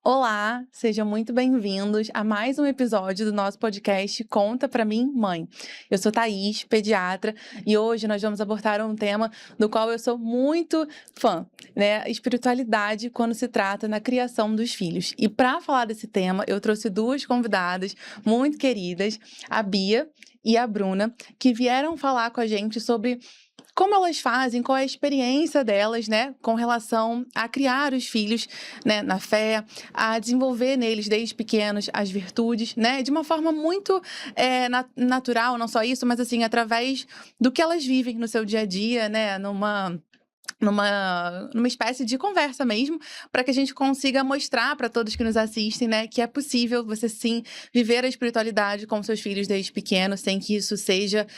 Olá, sejam muito bem-vindos a mais um episódio do nosso podcast Conta Pra Mim, Mãe. Eu sou Thaís, pediatra, e hoje nós vamos abordar um tema do qual eu sou muito fã, né? Espiritualidade quando se trata na criação dos filhos. E para falar desse tema, eu trouxe duas convidadas muito queridas, a Bia e a Bruna, que vieram falar com a gente sobre como elas fazem, qual é a experiência delas, né, com relação a criar os filhos, né, na fé, a desenvolver neles desde pequenos as virtudes, né, de uma forma muito natural, não só isso, mas assim, através do que elas vivem no seu dia a dia, né, numa espécie de conversa mesmo, para que a gente consiga mostrar para todos que nos assistem, né, que é possível você sim viver a espiritualidade com seus filhos desde pequenos, sem que isso seja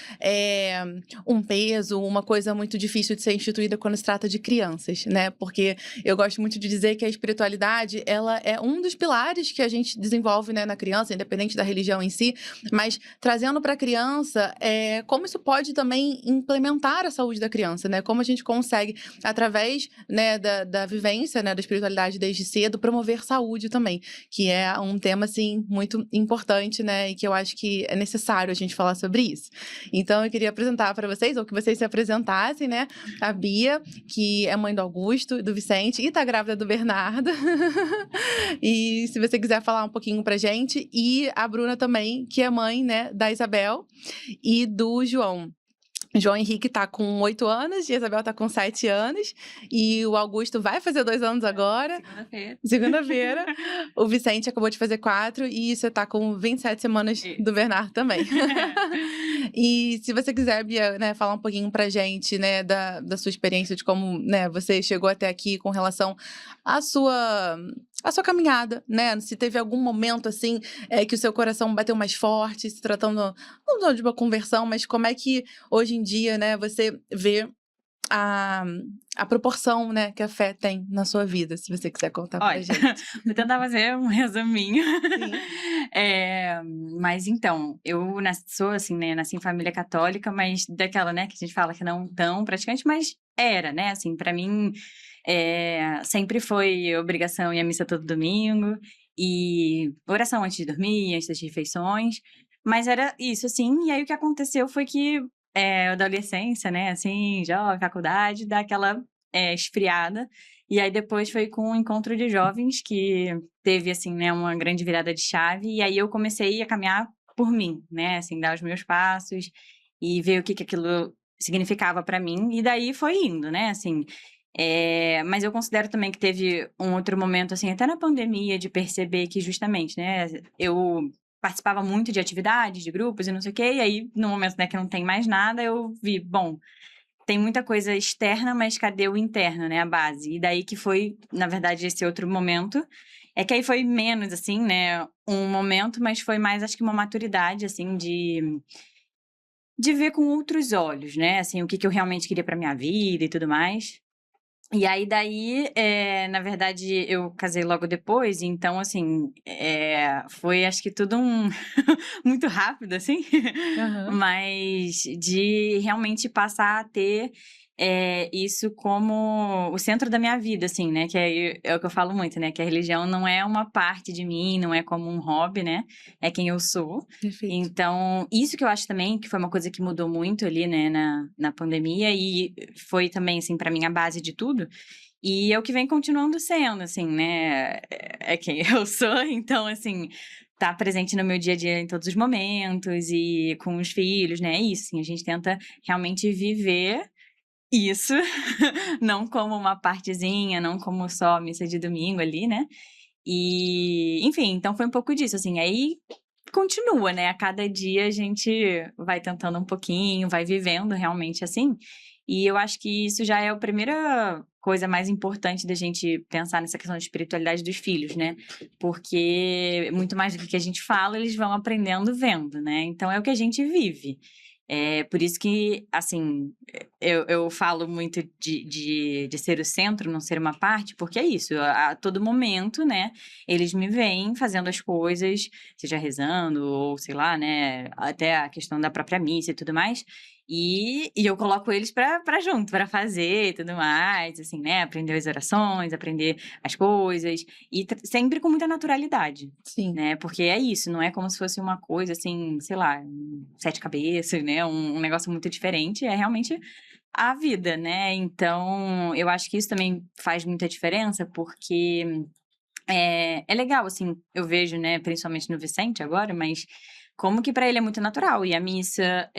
um peso, uma coisa muito difícil de ser instituída quando se trata de crianças, né? Porque eu gosto muito de dizer que a espiritualidade, ela é um dos pilares que a gente desenvolve, né, na criança, independente da religião em si, mas trazendo para a criança como isso pode também implementar a saúde da criança, né? Como a gente consegue através, né, da vivência, né, da espiritualidade desde cedo, promover saúde também, que é um tema, assim, muito importante, né, e que eu acho que é necessário a gente falar sobre isso. Então, eu queria apresentar para vocês, ou que vocês se apresentassem, né, a Bia, que é mãe do Augusto, do Vicente, e tá grávida do Bernardo. E se você quiser falar um pouquinho pra gente, e a Bruna também, que é mãe, né, da Isabel e do João. João Henrique tá com 8 anos e a Isabel tá com 7 anos. E o Augusto vai fazer 2 anos agora. Segunda-feira. Segunda-feira. O Vicente acabou de fazer 4 e você tá com 27 semanas do Bernardo também. E se você quiser, Bia, né, falar um pouquinho pra gente, né, da sua experiência, de como, né, você chegou até aqui com relação à sua caminhada, né? Se teve algum momento, assim, que o seu coração bateu mais forte, se tratando, não só de uma conversão, mas como é que hoje em dia, né, você vê a, a proporção, né, que a fé tem na sua vida, se você quiser contar pra Olha, gente. vou tentar fazer um resuminho. Sim. Eh, mas então, eu sou assim, né, nasci em família católica, mas daquela, né, que a gente fala que não tão praticante, mas era, né, assim, pra mim, sempre foi obrigação ir à missa todo domingo, e oração antes de dormir, antes das refeições, mas era isso, assim. E aí o que aconteceu foi que, adolescência, né, assim, jovem, faculdade, dá aquela, esfriada. E aí depois foi com o encontro de jovens que teve, assim, né, uma grande virada de chave, e aí eu comecei a caminhar por mim, né, assim, dar os meus passos e ver o que aquilo significava pra mim, e daí foi indo, né, assim. Mas eu considero também que teve um outro momento, assim, até na pandemia, de perceber que justamente, né, eu participava muito de atividades, de grupos e não sei o quê, e aí no momento, né, que não tem mais nada, eu vi: "Bom, tem muita coisa externa, mas cadê o interno, né, a base?". E daí que foi, na verdade, esse outro momento, é que aí foi menos, assim, né, um momento, mas foi mais, acho que uma maturidade, assim, de ver com outros olhos, né, assim, o que que eu realmente queria pra minha vida e tudo mais. E aí daí, na verdade, eu casei logo depois, então assim, foi acho que tudo muito rápido, assim, Aham. mas de realmente passar a ter, isso como o centro da minha vida, assim, né, que é o que eu falo muito, né, que a religião não é uma parte de mim, não é como um hobby, né, é quem eu sou. Perfeito. Então, isso que eu acho também que foi uma coisa que mudou muito ali, né, na pandemia, e foi também, assim, pra mim a base de tudo, e é o que vem continuando sendo, assim, né, é quem eu sou. Então, assim, tá presente no meu dia a dia em todos os momentos e com os filhos, né, é isso, assim, a gente tenta realmente viver isso, não como uma partezinha, não como só missa de domingo ali, né. E, enfim, então foi um pouco disso, assim. Aí continua, né, a cada dia a gente vai tentando um pouquinho, vai vivendo realmente assim, e eu acho que isso já é a primeira coisa mais importante da gente pensar nessa questão de espiritualidade dos filhos, né, porque muito mais do que a gente fala, eles vão aprendendo vendo, né, então é o que a gente vive. É por isso que, assim, eu falo muito de ser o centro, não ser uma parte, porque é isso, a todo momento, né, eles me veem fazendo as coisas, seja rezando ou sei lá, né, até a questão da própria missa e tudo mais. E eu coloco eles pra junto, pra fazer e tudo mais, assim, né? Aprender as orações, aprender as coisas. E sempre com muita naturalidade, Sim. né? Porque é isso, não é como se fosse uma coisa assim, sei lá, sete cabeças, né? Um negócio muito diferente. É realmente a vida, né? Então, eu acho que isso também faz muita diferença, porque é legal, assim, eu vejo, né, principalmente no Vicente agora, mas como que pra ele é muito natural. E a missa,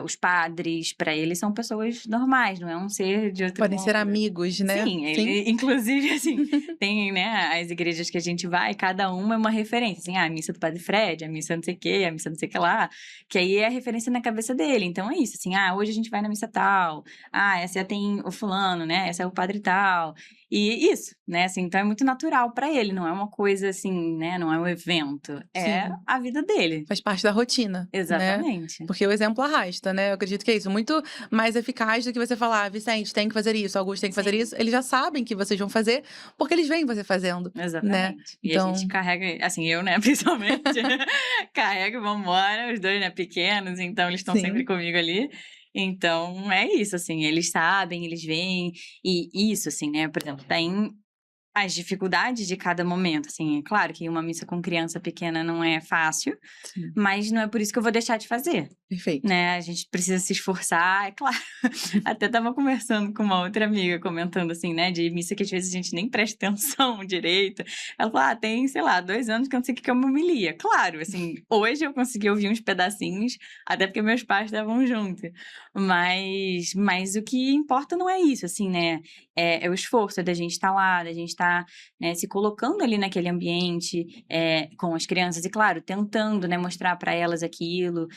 os padres, pra ele são pessoas normais, não é um ser de outro Podem ser mundo. amigos, né? Sim, Sim. ele, inclusive, assim, tem, né, as igrejas que a gente vai, cada uma é uma referência, assim, a missa do Padre Fred, a missa não sei o quê, a missa não sei o que lá, que aí é a referência na cabeça dele. Então é isso, assim, hoje a gente vai na missa tal, essa tem o fulano, né, essa é o padre tal. E isso, né, assim, então é muito natural pra ele, não é uma coisa assim, né, não é um evento, é Sim. a vida dele. Faz parte da rotina, né? Exatamente. Porque o exemplo arrasta, né? Eu acredito que é isso. Muito mais eficaz do que você falar, Vicente, tem que fazer isso, Augusto tem que fazer Sim. isso. Eles já sabem que vocês vão fazer, porque eles veem você fazendo, né? Exatamente. E a gente Então, carrega, assim, eu, né, principalmente, carrego e vambora, os dois, né, pequenos, então eles estão sempre sim, comigo ali. Então, é isso, assim, eles sabem, eles veem, e isso, assim, né, por exemplo, tem as dificuldades de cada momento, assim, é claro que uma missa com criança pequena não é fácil, sim, mas não é por isso que eu vou deixar de fazer. perfeito. Né, a gente precisa se esforçar, é claro. Até estava conversando com uma outra amiga, comentando assim, né, de missa que às vezes a gente nem presta atenção direito. Ela falou: tem, sei lá, 2 anos que eu não sei o que é uma homilia. Claro, assim, hoje eu consegui ouvir uns pedacinhos, até porque meus pais estavam junto. Mas o que importa não é isso, assim, né, é o esforço, é da gente estar lá, da gente estar, né, se colocando ali naquele ambiente, com as crianças e, claro, tentando, né, mostrar para elas aquilo.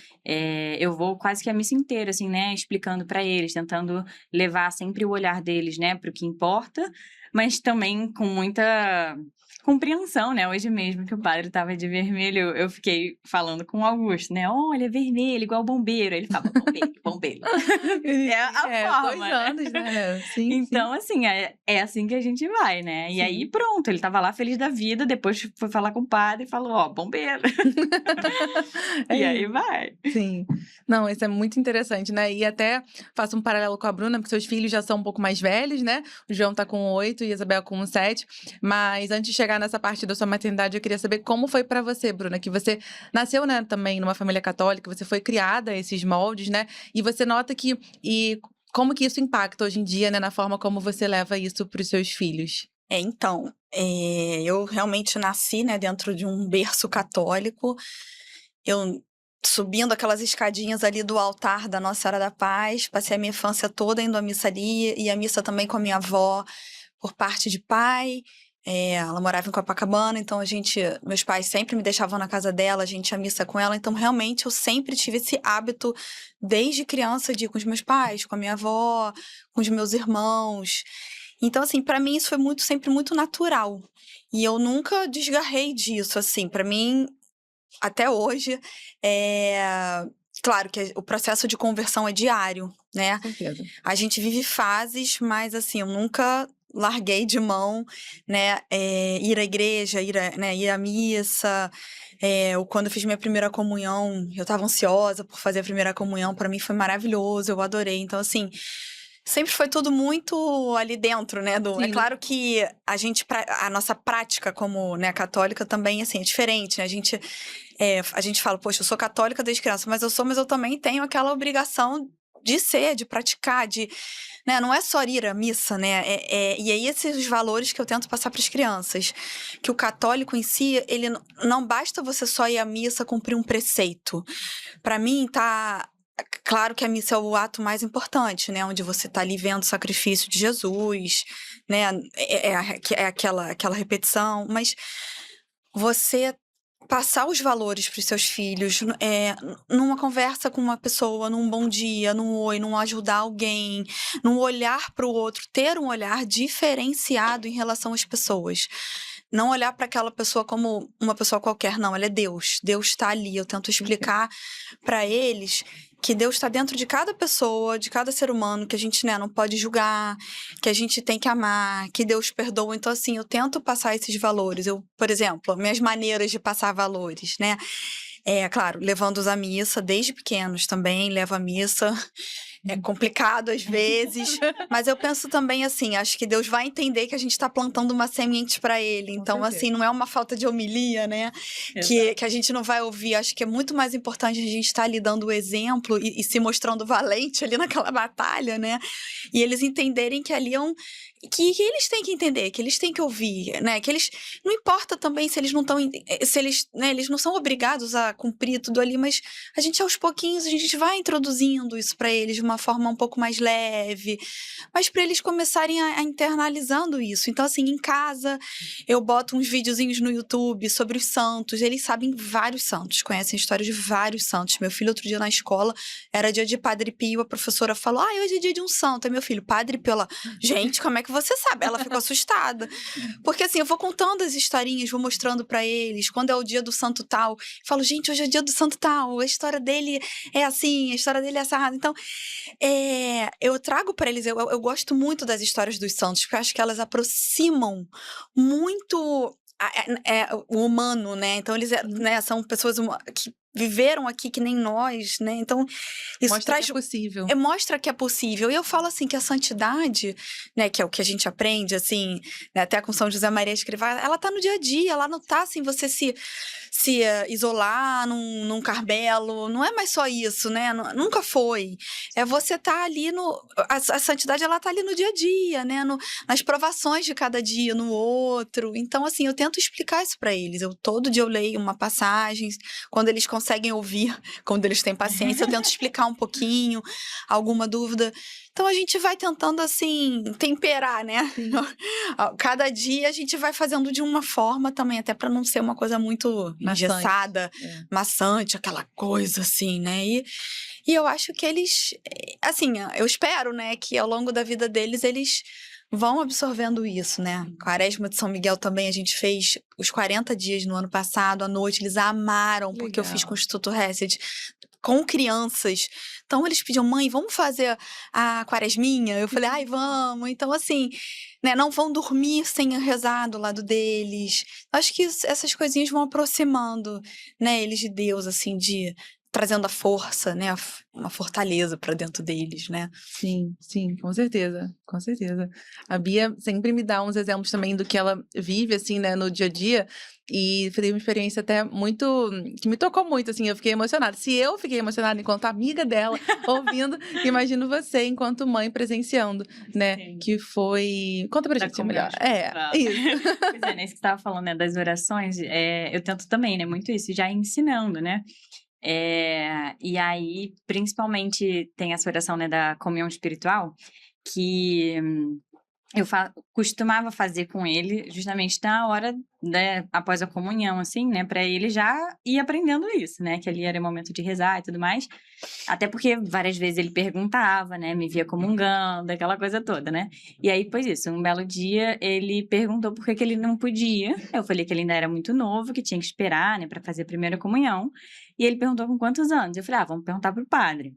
Eu vou quase que a missa inteira, assim, né, explicando para eles, tentando levar sempre o olhar deles, né, para o que importa, mas também com muita compreensão, né. Hoje mesmo que o padre estava de vermelho, eu fiquei falando com o Augusto, né: "Olha, é vermelho igual bombeiro", aí ele ficava: "Bombeiro, bombeiro". É a É, 2 forma, né. anos, né? Sim, sim, Então, assim, é assim que a gente vai, né. E aí sim. pronto, ele estava lá feliz da vida, depois foi falar com o padre e falou: "Ó, bombeiro". É E aí isso. vai. Sim. Não, isso é muito interessante, né, e até faço um paralelo com a Bruna, porque seus filhos já são um pouco mais velhos, né, o João tá com 8 e a Isabel com 7, mas antes de chegar nessa parte da sua maternidade, eu queria saber como foi pra você, Bruna, que você nasceu, né, também numa família católica, você foi criada a esses moldes, né, e você nota que como que isso impacta hoje em dia, né, na forma como você leva isso para os seus filhos? Então, eu realmente nasci, né, dentro de um berço católico. Eu subindo aquelas escadinhas ali do altar da Nossa Senhora da Paz, passei a minha infância toda indo à missa ali, e a missa também com a minha avó por parte de pai. Ela morava em Copacabana, então meus pais sempre me deixavam na casa dela, a gente ia à missa com ela, então realmente eu sempre tive esse hábito desde criança de ir com os meus pais, com a minha avó, com os meus irmãos. Então, assim, pra mim isso foi sempre muito natural. E eu nunca desgarrei disso, assim, pra mim, até hoje, claro que o processo de conversão é diário, né? Com certeza. A gente vive fases, mas assim, eu nunca larguei de mão, né, ir à igreja, ir à missa. Quando eu fiz minha primeira comunhão, eu estava ansiosa por fazer a primeira comunhão, para mim foi maravilhoso, eu adorei. Então, assim, sempre foi tudo muito ali dentro, né, é Sim, claro que a nossa prática como, né, católica também, assim, é diferente, né, a gente fala, poxa, eu sou católica desde criança, mas eu também tenho aquela obrigação de ser, de praticar, né, não é só ir à missa, né, e aí esses valores que eu tento passar para as crianças, que o católico em si, ele não basta você só ir à missa cumprir um preceito. Para mim, claro que a missa é o ato mais importante, né, onde você tá ali vendo o sacrifício de Jesus, né, aquela repetição, mas você passar os valores para os seus filhos, numa conversa com uma pessoa, num bom dia, num oi, num ajudar alguém, num olhar para o outro, ter um olhar diferenciado em relação às pessoas. Não olhar para aquela pessoa como uma pessoa qualquer, não, ela é Deus. Deus está ali. Eu tento explicar para eles que Deus está dentro de cada pessoa, de cada ser humano, que a gente, né, não pode julgar, que a gente tem que amar, que Deus perdoa. Então, assim, eu tento passar esses valores. Por exemplo, minhas maneiras de passar valores, né? Claro, levando-os à missa, desde pequenos também, levo à missa. É complicado às vezes, mas eu penso também assim, acho que Deus vai entender que a gente está plantando uma semente para ele. Então, assim, não é uma falta de homilia, né? Que a gente não vai ouvir. Acho que é muito mais importante a gente estar ali dando o exemplo e se mostrando valente ali naquela batalha, né? E eles entenderem que ali é que eles têm que entender, que eles têm que ouvir, né? Que eles não importa também se eles não estão, se eles, né, eles não são obrigados a cumprir tudo ali, mas a gente aos pouquinhos a gente vai introduzindo isso para eles de uma forma um pouco mais leve, mas para eles começarem a internalizando isso. Então assim, em casa eu boto uns videozinhos no YouTube sobre os santos, eles sabem vários santos, conhecem a história de vários santos. Meu filho outro dia na escola era dia de Padre Pio, a professora falou: hoje é dia de um santo. Aí meu filho, Padre Pio, ela, gente, como é que você sabe? Ela ficou assustada. Porque assim, eu vou contando as historinhas, vou mostrando pra eles. Quando é o dia do santo tal, eu falo, gente, hoje é dia do santo tal. A história dele é assim, a história dele é assada. Então, eu trago pra eles, eu gosto muito das histórias dos santos, porque eu acho que elas aproximam muito o humano, né? Então, eles né, são pessoas que viveram aqui que nem nós, né? Então, isso Mostra traz... que é possível. Mostra que é possível. E eu falo assim, que a santidade, né, que é o que a gente aprende, assim, né, até com São José Maria Escrivá, ela tá no dia a dia, ela não tá assim, você se isolar num Carmelo, não é mais só isso, né? Nunca foi. É você tá ali a santidade, ela tá ali no dia a dia, né? Nas provações de cada dia, no outro. Então, assim, eu tento explicar isso para eles. Todo dia eu leio uma passagem, quando eles conseguem ouvir, quando eles têm paciência, eu tento explicar um pouquinho, alguma dúvida. Então, a gente vai tentando, assim, temperar, né? Cada dia a gente vai fazendo de uma forma também, até para não ser uma coisa muito engessada, maçante, aquela coisa assim, né? E eu acho que eles, assim, eu espero, né, que ao longo da vida deles, eles vão absorvendo isso, né? Quaresma de São Miguel também, a gente fez os 40 dias no ano passado, à noite, eles amaram, porque eu fiz com o Instituto Hesed, com crianças. Então, eles pediam, mãe, vamos fazer a quaresminha? Eu falei, vamos. Então, assim, né, não vão dormir sem rezar do lado deles. Acho que essas coisinhas vão aproximando, né, eles de Deus, assim, trazendo a força, né, uma fortaleza para dentro deles, né? Sim, com certeza, com certeza. A Bia sempre me dá uns exemplos também do que ela vive, assim, né, no dia a dia, e foi uma experiência até muito, que me tocou muito, assim, eu fiquei emocionada. Se eu fiquei emocionada enquanto amiga dela, ouvindo, imagino você enquanto mãe presenciando, né, que foi... Conta pra gente melhor. Isso. Pois né, isso que você estava falando, né, das orações, eu tento também, né, muito isso, já ensinando, né, e aí, principalmente, tem essa oração, né, da comunhão espiritual, que eu costumava fazer com ele justamente na hora, né, após a comunhão, assim, né, para ele já ir aprendendo isso, né, que ali era o momento de rezar e tudo mais, até porque várias vezes ele perguntava, né, me via comungando, aquela coisa toda, né, e aí, pois isso, um belo dia ele perguntou por que ele não podia, eu falei que ele ainda era muito novo, que tinha que esperar, né, para fazer a primeira comunhão, e ele perguntou com quantos anos, eu falei, vamos perguntar pro padre.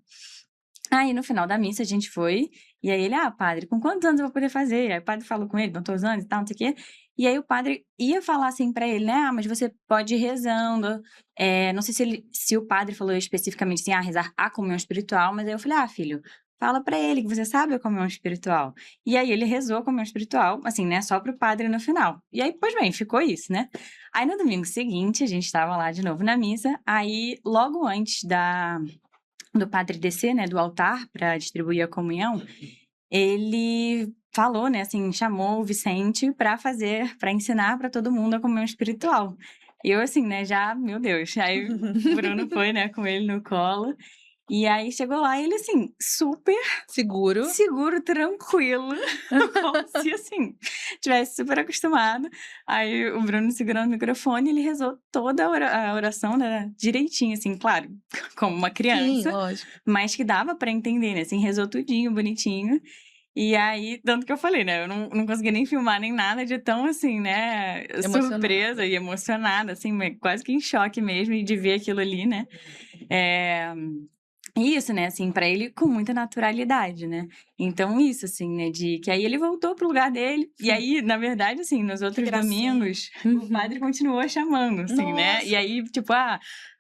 Aí, no final da missa, a gente foi, e aí ele, padre, com quantos anos eu vou poder fazer? Aí o padre falou com ele, perguntou os anos e tal, não sei o quê. E aí o padre ia falar assim pra ele, né, mas você pode ir rezando. Não sei se o padre falou especificamente assim, rezar a comunhão espiritual, mas aí eu falei, filho, fala pra ele que você sabe a comunhão espiritual. E aí ele rezou a comunhão espiritual, assim, né, só pro padre no final. E aí, pois bem, ficou isso, né? Aí no domingo seguinte, a gente tava lá de novo na missa, aí logo antes do padre descer, né, do altar para distribuir a comunhão, ele falou, né, assim, chamou o Vicente para ensinar para todo mundo a comunhão espiritual. E eu, assim, né, já, meu Deus, aí o Bruno foi, né, com ele no colo, e aí chegou lá e ele, assim, super seguro, tranquilo, como se, assim, tivesse super acostumado. Aí o Bruno segurando o microfone, ele rezou toda a oração, né, direitinho, assim, claro, como uma criança. Sim, lógico. Mas que dava pra entender, né, assim, rezou tudinho, bonitinho. E aí, tanto que eu falei, né, eu não consegui nem filmar nem nada de tão, assim, né, surpresa e emocionada, assim, quase que em choque mesmo de ver aquilo ali, né. isso, né, assim, pra ele com muita naturalidade, né. Então isso, assim, né, de que aí ele voltou pro lugar dele, e aí, na verdade, assim, nos outros gracinha. domingos, o padre continuou chamando, assim, né. E Nossa. aí, tipo,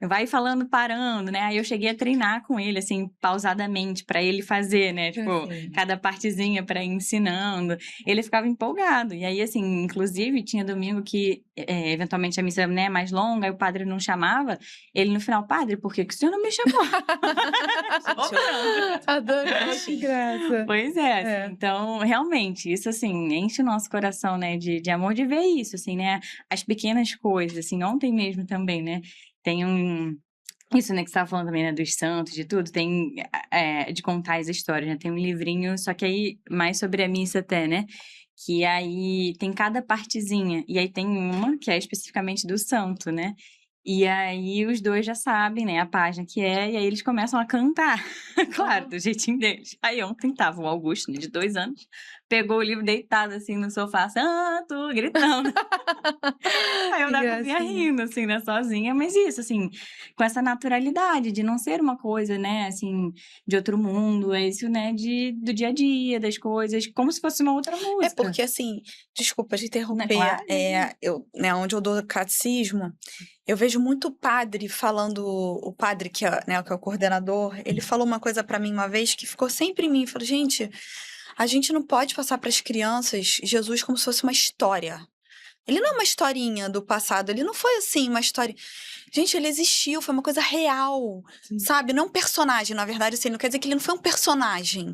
vai falando parando, né. Aí eu cheguei a treinar com ele, assim, pausadamente, pra ele fazer, né, tipo, Assim. cada partezinha pra ir ensinando. Ele ficava empolgado. E aí, assim, inclusive, tinha domingo que, eventualmente a missa, né, mais longa, aí o padre não chamava, ele no final: "Padre, por que que o senhor não me chamou?" Adorei, que graça. Pois é, assim, É. então, realmente, isso, assim, enche o nosso coração, né, de amor de ver isso, assim, né, as pequenas coisas, assim, ontem mesmo também, né, tem isso, né, que você estava falando também, né, dos santos, de tudo, tem, de contar as histórias, né, tem um livrinho, só que aí mais sobre a missa até, né, que aí tem cada partezinha, e aí tem uma que é especificamente do santo, né, e aí os 2 já sabem, né, a página que é, e aí eles começam a cantar, claro, do jeitinho deles. Aí ontem estava o Augusto, né, de 2 anos, pegou o livro deitado, assim, no sofá, "Santo", gritando. Aí eu Que na cozinha gracinha. rindo, assim, né, sozinha, mas isso, assim, com essa naturalidade de não ser uma coisa, né, assim, de outro mundo, é isso, né, do dia a dia, das coisas, como se fosse uma outra É música. porque, assim, desculpa te Né, interromper, claro. eu, né, onde eu dou catecismo, eu vejo muito padre falando, o padre que é, né, que é o coordenador, ele falou uma coisa pra mim uma vez que ficou sempre em mim, falou, gente, a gente não pode passar para as crianças Jesus como se fosse uma história. Ele não é uma historinha do passado, ele não foi assim, uma história. Gente, ele existiu, foi uma coisa real, Sim. sabe? Não um personagem, na verdade, assim, não quer dizer que ele não foi um personagem.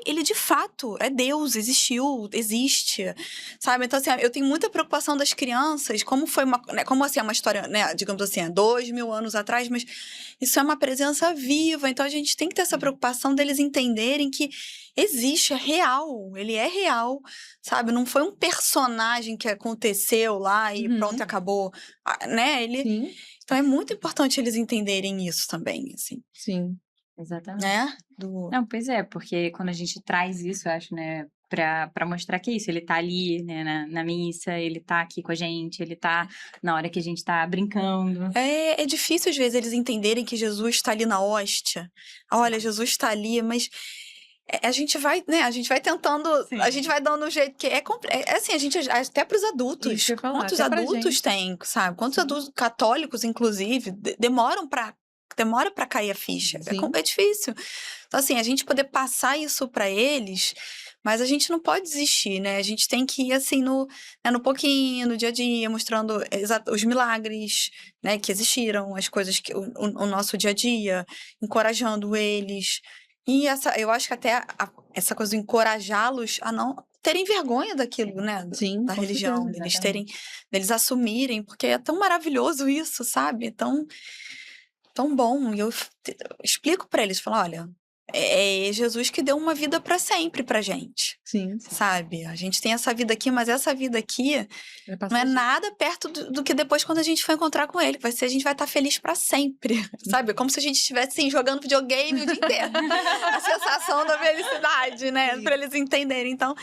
Ele de fato é Deus, existiu, existe, sabe? Então, assim, eu tenho muita preocupação das crianças, como foi uma, né, como assim, é uma história, né, digamos assim, há 2000 anos atrás, mas isso é uma presença viva, então a gente tem que ter essa preocupação deles entenderem que existe, é real, ele é real, sabe? Não foi um personagem que aconteceu lá e pronto, acabou, né? Sim, Então é muito importante eles entenderem isso também, assim, sim. Exatamente. né? Não, pois é, porque quando a gente traz isso, eu acho, né, pra mostrar que é isso, ele tá ali, né, na missa, ele tá aqui com a gente, ele tá na hora que a gente tá brincando. É difícil às vezes eles entenderem que Jesus está ali na hóstia. Olha, Jesus está ali, mas a gente vai, né? A gente vai tentando, Sim. a gente vai dando um jeito que é assim, a gente até para os adultos. Isso que eu ia falar, Quantos até pra adultos gente. tem, sabe? Quantos Sim. adultos católicos, inclusive, demora para cair a ficha. Sim. É difícil. Então, assim, a gente poder passar isso para eles, mas a gente não pode desistir, né? A gente tem que ir, assim, no pouquinho, no dia a dia, mostrando os milagres, né, que existiram, as coisas que o nosso dia a dia, encorajando eles. E eu acho que até essa coisa de encorajá-los a não terem vergonha daquilo, né? Sim, Da com religião, certeza. deles assumirem, porque é tão maravilhoso isso, sabe? Tão bom. E eu explico pra eles, falo, olha, é Jesus que deu uma vida pra sempre pra gente, Sim, sabe? A gente tem essa vida aqui, mas essa vida aqui é não é passageiro. nada perto do que depois quando a gente for encontrar com ele, que a gente vai estar feliz pra sempre, sabe? Como se a gente estivesse assim, jogando videogame o dia inteiro. A sensação da felicidade, né? Pra eles entenderem. Então,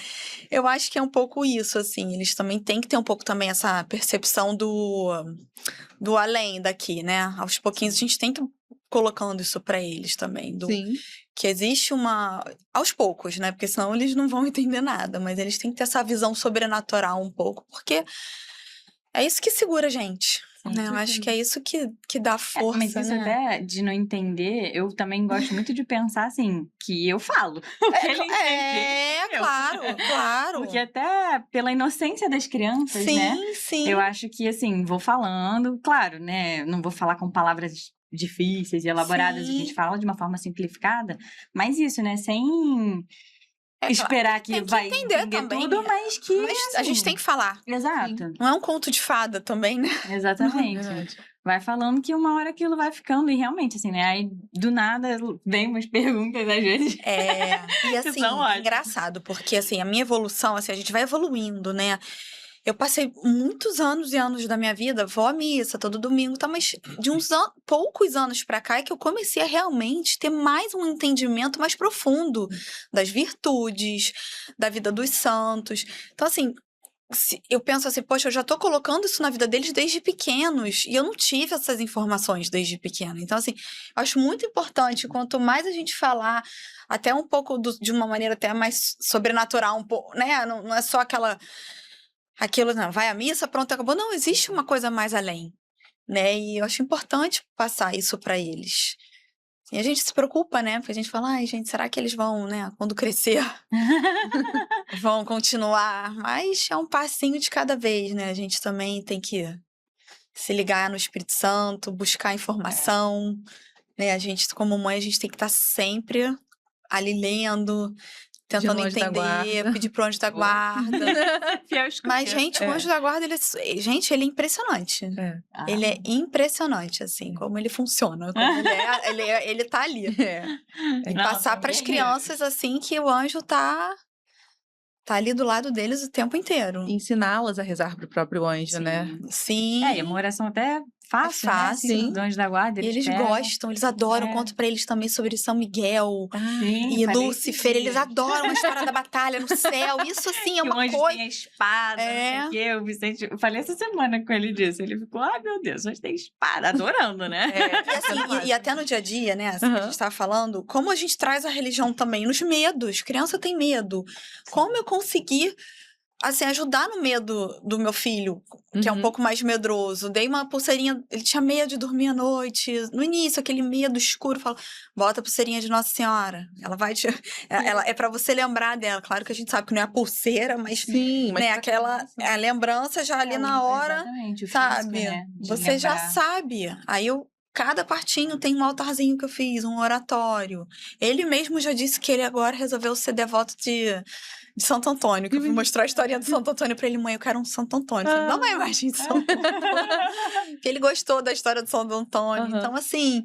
eu acho que é um pouco isso, assim. Eles também têm que ter um pouco também essa percepção do além daqui, né? Aos pouquinhos a gente tem que ir colocando isso pra eles também, Sim, que existe aos poucos, né? Porque senão eles não vão entender nada, mas eles têm que ter essa visão sobrenatural um pouco, porque é isso que segura a gente, Sim, né? Eu acho que é isso que dá força, mas isso né? até de não entender, eu também gosto muito de pensar assim, que eu falo, o que ele entende. Claro. Porque até pela inocência das crianças, né? Sim. Eu acho que, assim, vou falando, claro, né? Não vou falar com palavras difíceis e elaboradas, a gente Sim. fala de uma forma simplificada, mas isso, né? Sem Claro, esperar que tem que vai entender também, tudo, mas que, mas a gente assim, tem que falar. exato, Não é um conto de fada também, né? exatamente. verdade. Vai falando que uma hora aquilo vai ficando, e realmente, assim, né? Aí, do nada, vem umas perguntas, às vezes. E assim, são ótimas. engraçado, porque assim, a minha evolução, assim, a gente vai evoluindo, né? Eu passei muitos anos e anos da minha vida, vou à missa todo domingo, tá? Mas de uns poucos anos pra cá é que eu comecei a realmente ter mais um entendimento mais profundo das virtudes, da vida dos santos. Então, assim, eu penso assim, poxa, eu já tô colocando isso na vida deles desde pequenos, e eu não tive essas informações desde pequeno. Então, assim, eu acho muito importante, quanto mais a gente falar, até um pouco de uma maneira até mais sobrenatural, um pouco, né? Não é só aquilo, não, vai à missa, pronto, acabou. Não, existe uma coisa mais além, né? E eu acho importante passar isso para eles. E a gente se preocupa, né? Porque a gente fala, ai, gente, será que eles vão, né, quando crescer, vão continuar? Mas é um passinho de cada vez, né? A gente também tem que se ligar no Espírito Santo, buscar informação, né? A gente, como mãe, a gente tem que estar sempre ali lendo, tentando Pedindo anjo da entender, guarda. pedir pro anjo da guarda. Fiel Mas, escudeiro. gente, o anjo da guarda, gente, ele é impressionante. Ah, Ele é impressionante, assim, como ele funciona. Como ele tá ali. E Nossa, passar para as guerreiro. crianças, assim, que o anjo tá ali do lado deles o tempo inteiro. Ensiná-las a rezar pro próprio anjo, né? Sim. É, e uma oração até fácil, né? fácil. Assim, do anjo da guarda, E eles eles pegam. gostam, eles adoram. Eu É. conto pra eles também sobre São Miguel Sim, e falei Lúcifer. esses Eles dias. adoram a história da batalha no céu. Isso, assim, é Que o uma anjo coisa. tem a espada, não sei o quê. O Vicente... Eu falei essa semana com ele disso. Ele ficou, ai meu Deus, o anjo tem espada. Adorando, né? E, assim, e até no dia a dia, né? Assim, que a gente estava falando, como a gente traz a religião também nos medos. Criança tem medo. Como eu consegui, assim, ajudar no medo do meu filho, que é um pouco mais medroso. Dei uma pulseirinha, ele tinha medo de dormir à noite. No início, aquele medo escuro, falo, bota a pulseirinha de Nossa Senhora. Ela vai te... Ela é para você lembrar dela. Claro que a gente sabe que não é a pulseira, mas, Sim, mas né, aquela a lembrança já ali na hora, Exatamente, o sabe? físico, né? De Você já lembrar. sabe. Aí cada quartinho tem um altarzinho que eu fiz, um oratório. Ele mesmo já disse que ele agora resolveu ser devoto de Santo Antônio, que eu fui mostrar a historinha do Santo Antônio pra ele, mãe, eu quero um Santo Antônio. Eu falei, dá uma imagem de Santo Antônio. Que ele gostou da história do Santo Antônio. Então, assim,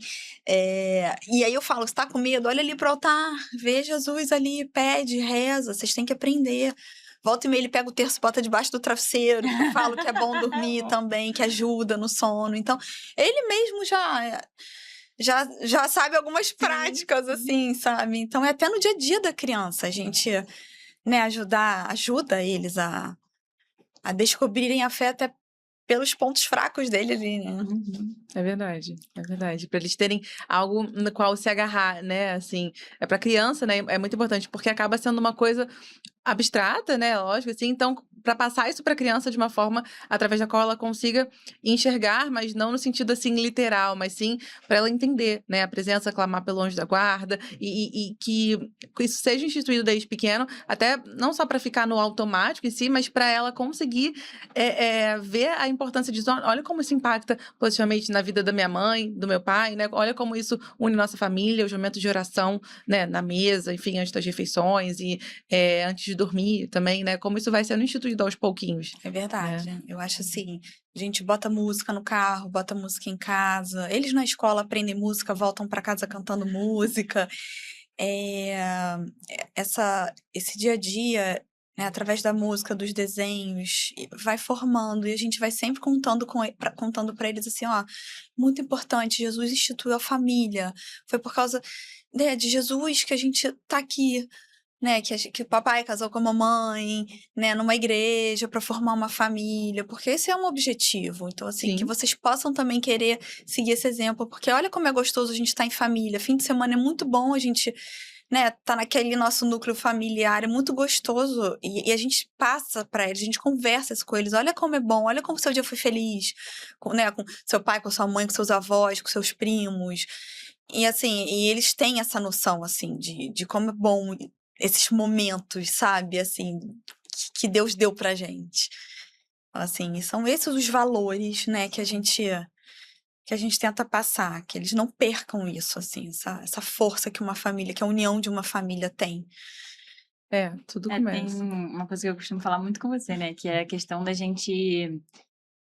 e aí eu falo, você tá com medo? Olha ali pro altar, vê Jesus ali, pede, reza, vocês têm que aprender. Volta e meia, ele pega o terço e bota debaixo do travesseiro, que eu falo que é bom dormir também, que ajuda no sono. Então, ele mesmo já sabe algumas práticas, assim, sabe? Então, é até no dia a dia da criança, a gente, né, ajuda eles a descobrirem a fé até pelos pontos fracos dele ali, né? É verdade, é verdade. Para eles terem algo no qual se agarrar, né? Assim, é para criança, né? É muito importante, porque acaba sendo uma coisa abstrata, né? Lógico, assim. Então, para passar isso para criança de uma forma através da qual ela consiga enxergar, mas não no sentido assim literal, mas sim para ela entender, né? A presença, clamar pelo anjo da guarda e que isso seja instituído desde pequeno, até não só para ficar no automático em si, mas para ela conseguir ver a importância disso. Olha como isso impacta positivamente na vida da minha mãe, do meu pai, né? Olha como isso une nossa família, os momentos de oração, né? Na mesa, enfim, antes das refeições e antes de dormir também, né? Como isso vai sendo instituído aos pouquinhos. É verdade. Eu acho assim, a gente bota música no carro, bota música em casa. Eles na escola aprendem música, voltam para casa cantando música. Esse dia a dia, né, através da música, dos desenhos, vai formando e a gente vai sempre contando para eles assim, ó, muito importante, Jesus instituiu a família. Foi por causa, né, de Jesus que a gente tá aqui, né, que o papai casou com a mamãe, né, numa igreja para formar uma família, porque esse é um objetivo. Então, assim, que Sim. vocês possam também querer seguir esse exemplo, porque olha como é gostoso a gente estar em família. Fim de semana é muito bom a gente, né, tá naquele nosso núcleo familiar, é muito gostoso. E a gente passa para eles, a gente conversa isso com eles. Olha como é bom, olha como seu dia foi feliz, né, com seu pai, com sua mãe, com seus avós, com seus primos. E assim, e eles têm essa noção, assim, de como é bom esses momentos, sabe, assim, que Deus deu pra gente. Assim, e são esses os valores, né, que a gente tenta passar, que eles não percam isso, assim, essa força que uma família, que a união de uma família tem. Tudo Tem começa. uma coisa que eu costumo falar muito com você, né? Que é a questão da gente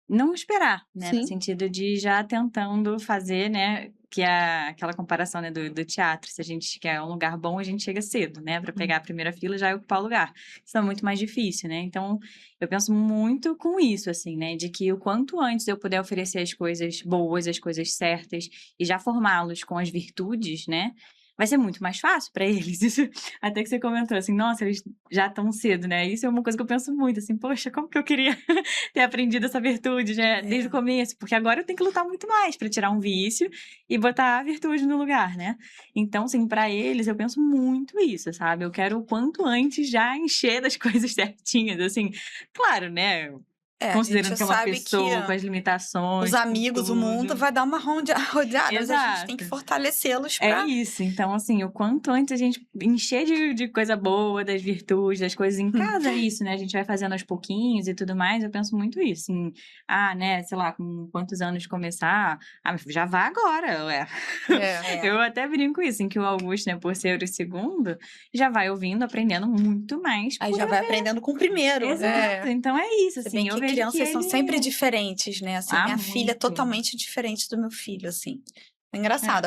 não esperar, né? No Sim. sentido de já tentando fazer, né? Que é aquela comparação, né, do teatro. Se a gente quer um lugar bom, a gente chega cedo, né? Para pegar a primeira fila já e ocupar o lugar. Isso é muito mais difícil, né? Então, eu penso muito com isso, assim, né? De que o quanto antes eu puder oferecer as coisas boas, as coisas certas, e já formá-los com as virtudes, né? vai ser muito mais fácil para eles. Isso, até que você comentou assim, nossa, eles já estão cedo, né? Isso é uma coisa que eu penso muito, assim, poxa, como que eu queria ter aprendido essa virtude, né? Desde o começo, porque agora eu tenho que lutar muito mais para tirar um vício e botar a virtude no lugar, né? Então, assim, para eles, eu penso muito isso, sabe? Eu quero o quanto antes já encher das coisas certinhas, assim, claro, né? A Considerando gente que é uma sabe pessoa que com as limitações, os com amigos, o mundo tudo. vai dar uma rodeada, mas a gente tem que Exato. fortalecê-los É pra... isso. Então, assim, o quanto antes a gente encher de coisa boa, das virtudes, das coisas em casa, é isso, né? A gente vai fazendo aos pouquinhos e tudo mais. Eu penso muito isso. Assim, né, sei lá, com quantos anos começar? Já vá agora, ué. Eu até brinco isso, em que o Augusto, né, por ser o segundo, já vai ouvindo, aprendendo muito mais. Aí já vai aprendendo com o primeiro. Exato. Então é isso, Se assim, bem eu que vejo crianças que são ele... sempre diferentes, né? Assim, minha filha é muito. totalmente diferente do meu filho, assim. É engraçado.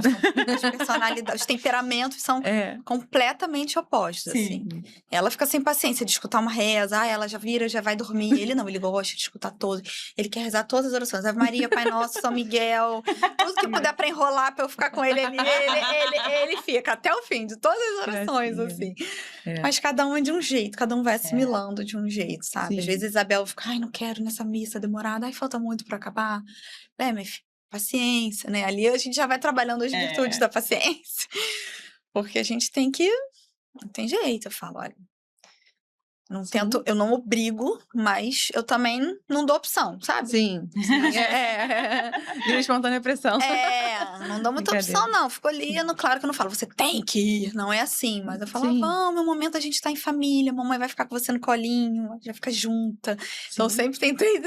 As personalidades, os temperamentos são completamente opostos, assim. Ela fica sem paciência de escutar uma reza. Ela já vira, já vai dormir. Ele não, ele gosta de escutar todos. Ele quer rezar todas as orações. Ave Maria, Pai Nosso, São Miguel. Tudo que puder pra enrolar, pra eu ficar com ele, ele fica até o fim de todas as orações, assim. Mas cada um é de um jeito, cada um vai assimilando de um jeito, sabe? Às vezes a Isabel fica, não quero nessa missa demorada. Falta muito pra acabar. Minha filha, paciência, né? Ali a gente já vai trabalhando as virtudes da paciência. Porque a gente tem que... Não tem jeito, eu falo, olha... Não tento, eu não obrigo, mas eu também não dou opção, sabe? Sim. De espontânea pressão. Não dou muita opção, não. Fico ali, claro que eu não falo, você tem que ir, não é assim. Mas eu falo, vamos, no momento a gente tá em família, mamãe vai ficar com você no colinho, já fica junta. Então eu sempre tentei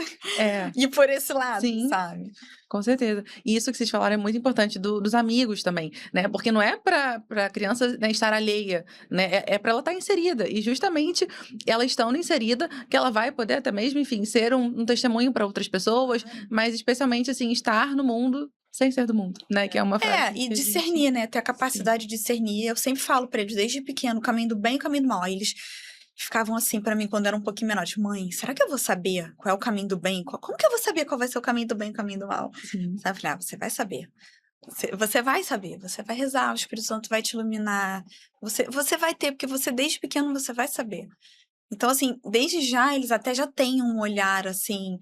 ir por esse lado, sabe? Com certeza. E isso que vocês falaram é muito importante dos amigos também, né? Porque não é pra criança, né, estar alheia, né? É pra ela estar inserida. E justamente ela estando inserida, que ela vai poder até mesmo, enfim, ser um testemunho para outras pessoas, mas especialmente, assim, estar no mundo sem ser do mundo, né? Que é uma frase. E discernir, né? Ter a capacidade de discernir. Eu sempre falo pra eles, desde pequeno, o caminho do bem e o caminho do mal. Aí eles ficavam assim pra mim quando era um pouquinho menor. Tipo, mãe, será que eu vou saber qual é o caminho do bem? Como que eu vou saber qual vai ser o caminho do bem e o caminho do mal? Sabe? Eu falei, você vai saber. Você vai saber. Você vai rezar, o Espírito Santo vai te iluminar. Você vai ter, porque você, desde pequeno, você vai saber. Então, assim, desde já, eles até já têm um olhar, assim...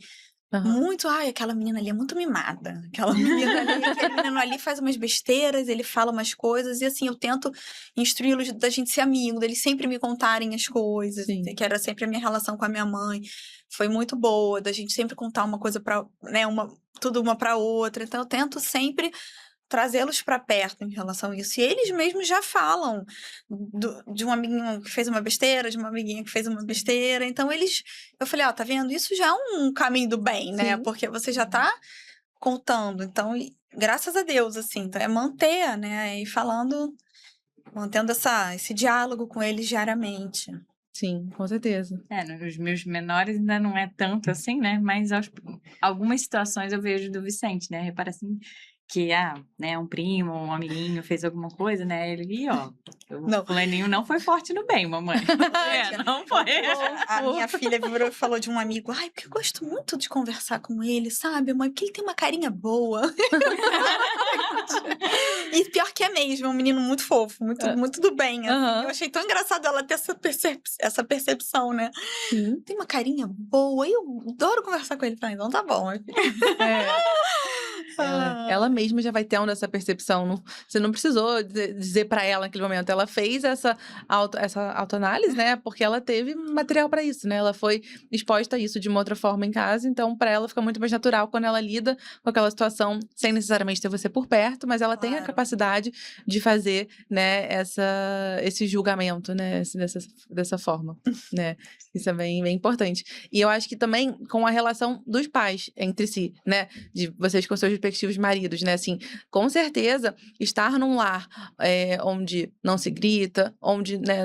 Muito, aquela menina ali é muito mimada. Aquele menino ali faz umas besteiras, ele fala umas coisas, e assim, eu tento instruí-los da gente ser amigo, deles sempre me contarem as coisas, que era sempre a minha relação com a minha mãe. Foi muito boa, da gente sempre contar uma coisa pra, né, tudo uma pra outra. Então, eu tento sempre trazê-los para perto em relação a isso. E eles mesmos já falam de um amiguinho que fez uma besteira, de uma amiguinha que fez uma besteira. Então, eu falei, tá vendo? Isso já é um caminho do bem, né? Porque você já tá contando. Então, graças a Deus, assim. Então, é manter, né? E mantendo esse diálogo com eles diariamente. Sim, com certeza. Os meus menores ainda não é tanto assim, né? Mas algumas situações eu vejo do Vicente, né? Repara assim, que, né, um primo, um amiguinho fez alguma coisa, né? Ele, o fulaninho não foi forte no bem, mamãe. Não foi. A minha filha virou e falou de um amigo, porque eu gosto muito de conversar com ele, sabe, mãe? Porque ele tem uma carinha boa. E pior que é mesmo, é um menino muito fofo, muito do bem. Assim. Eu achei tão engraçado ela ter essa percepção, né? Tem uma carinha boa, e eu adoro conversar com ele. Falei, então tá bom. Ela mesma já vai tendo essa percepção. Você não precisou dizer pra ela naquele momento. Ela fez essa autoanálise, né? Porque ela teve material pra isso, né? Ela foi exposta a isso de uma outra forma em casa. Então, pra ela fica muito mais natural quando ela lida com aquela situação, sem necessariamente ter você por perto, mas ela tem a capacidade de fazer, né, esse julgamento, né? Dessa forma, né? Isso é bem, bem importante. E eu acho que também com a relação dos pais entre si, né? De vocês com seus respectivos maridos, né? Assim, com certeza, estar num lar onde não se grita, onde, né,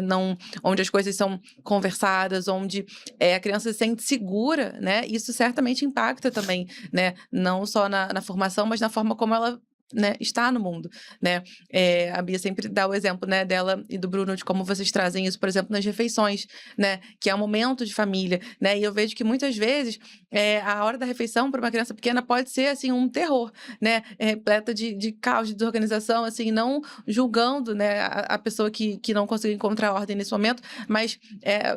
onde as coisas são conversadas, onde a criança se sente segura, né? Isso certamente impacta também, né? Não só na formação, mas na forma como ela né, estar no mundo, né? A Bia sempre dá o exemplo, né, dela e do Bruno, de como vocês trazem isso, por exemplo, nas refeições, né, que é um momento de família, né? E eu vejo que muitas vezes a hora da refeição para uma criança pequena pode ser assim um terror, né? Repleta de caos, de desorganização, assim, não julgando, né, a pessoa que não conseguiu encontrar ordem nesse momento, mas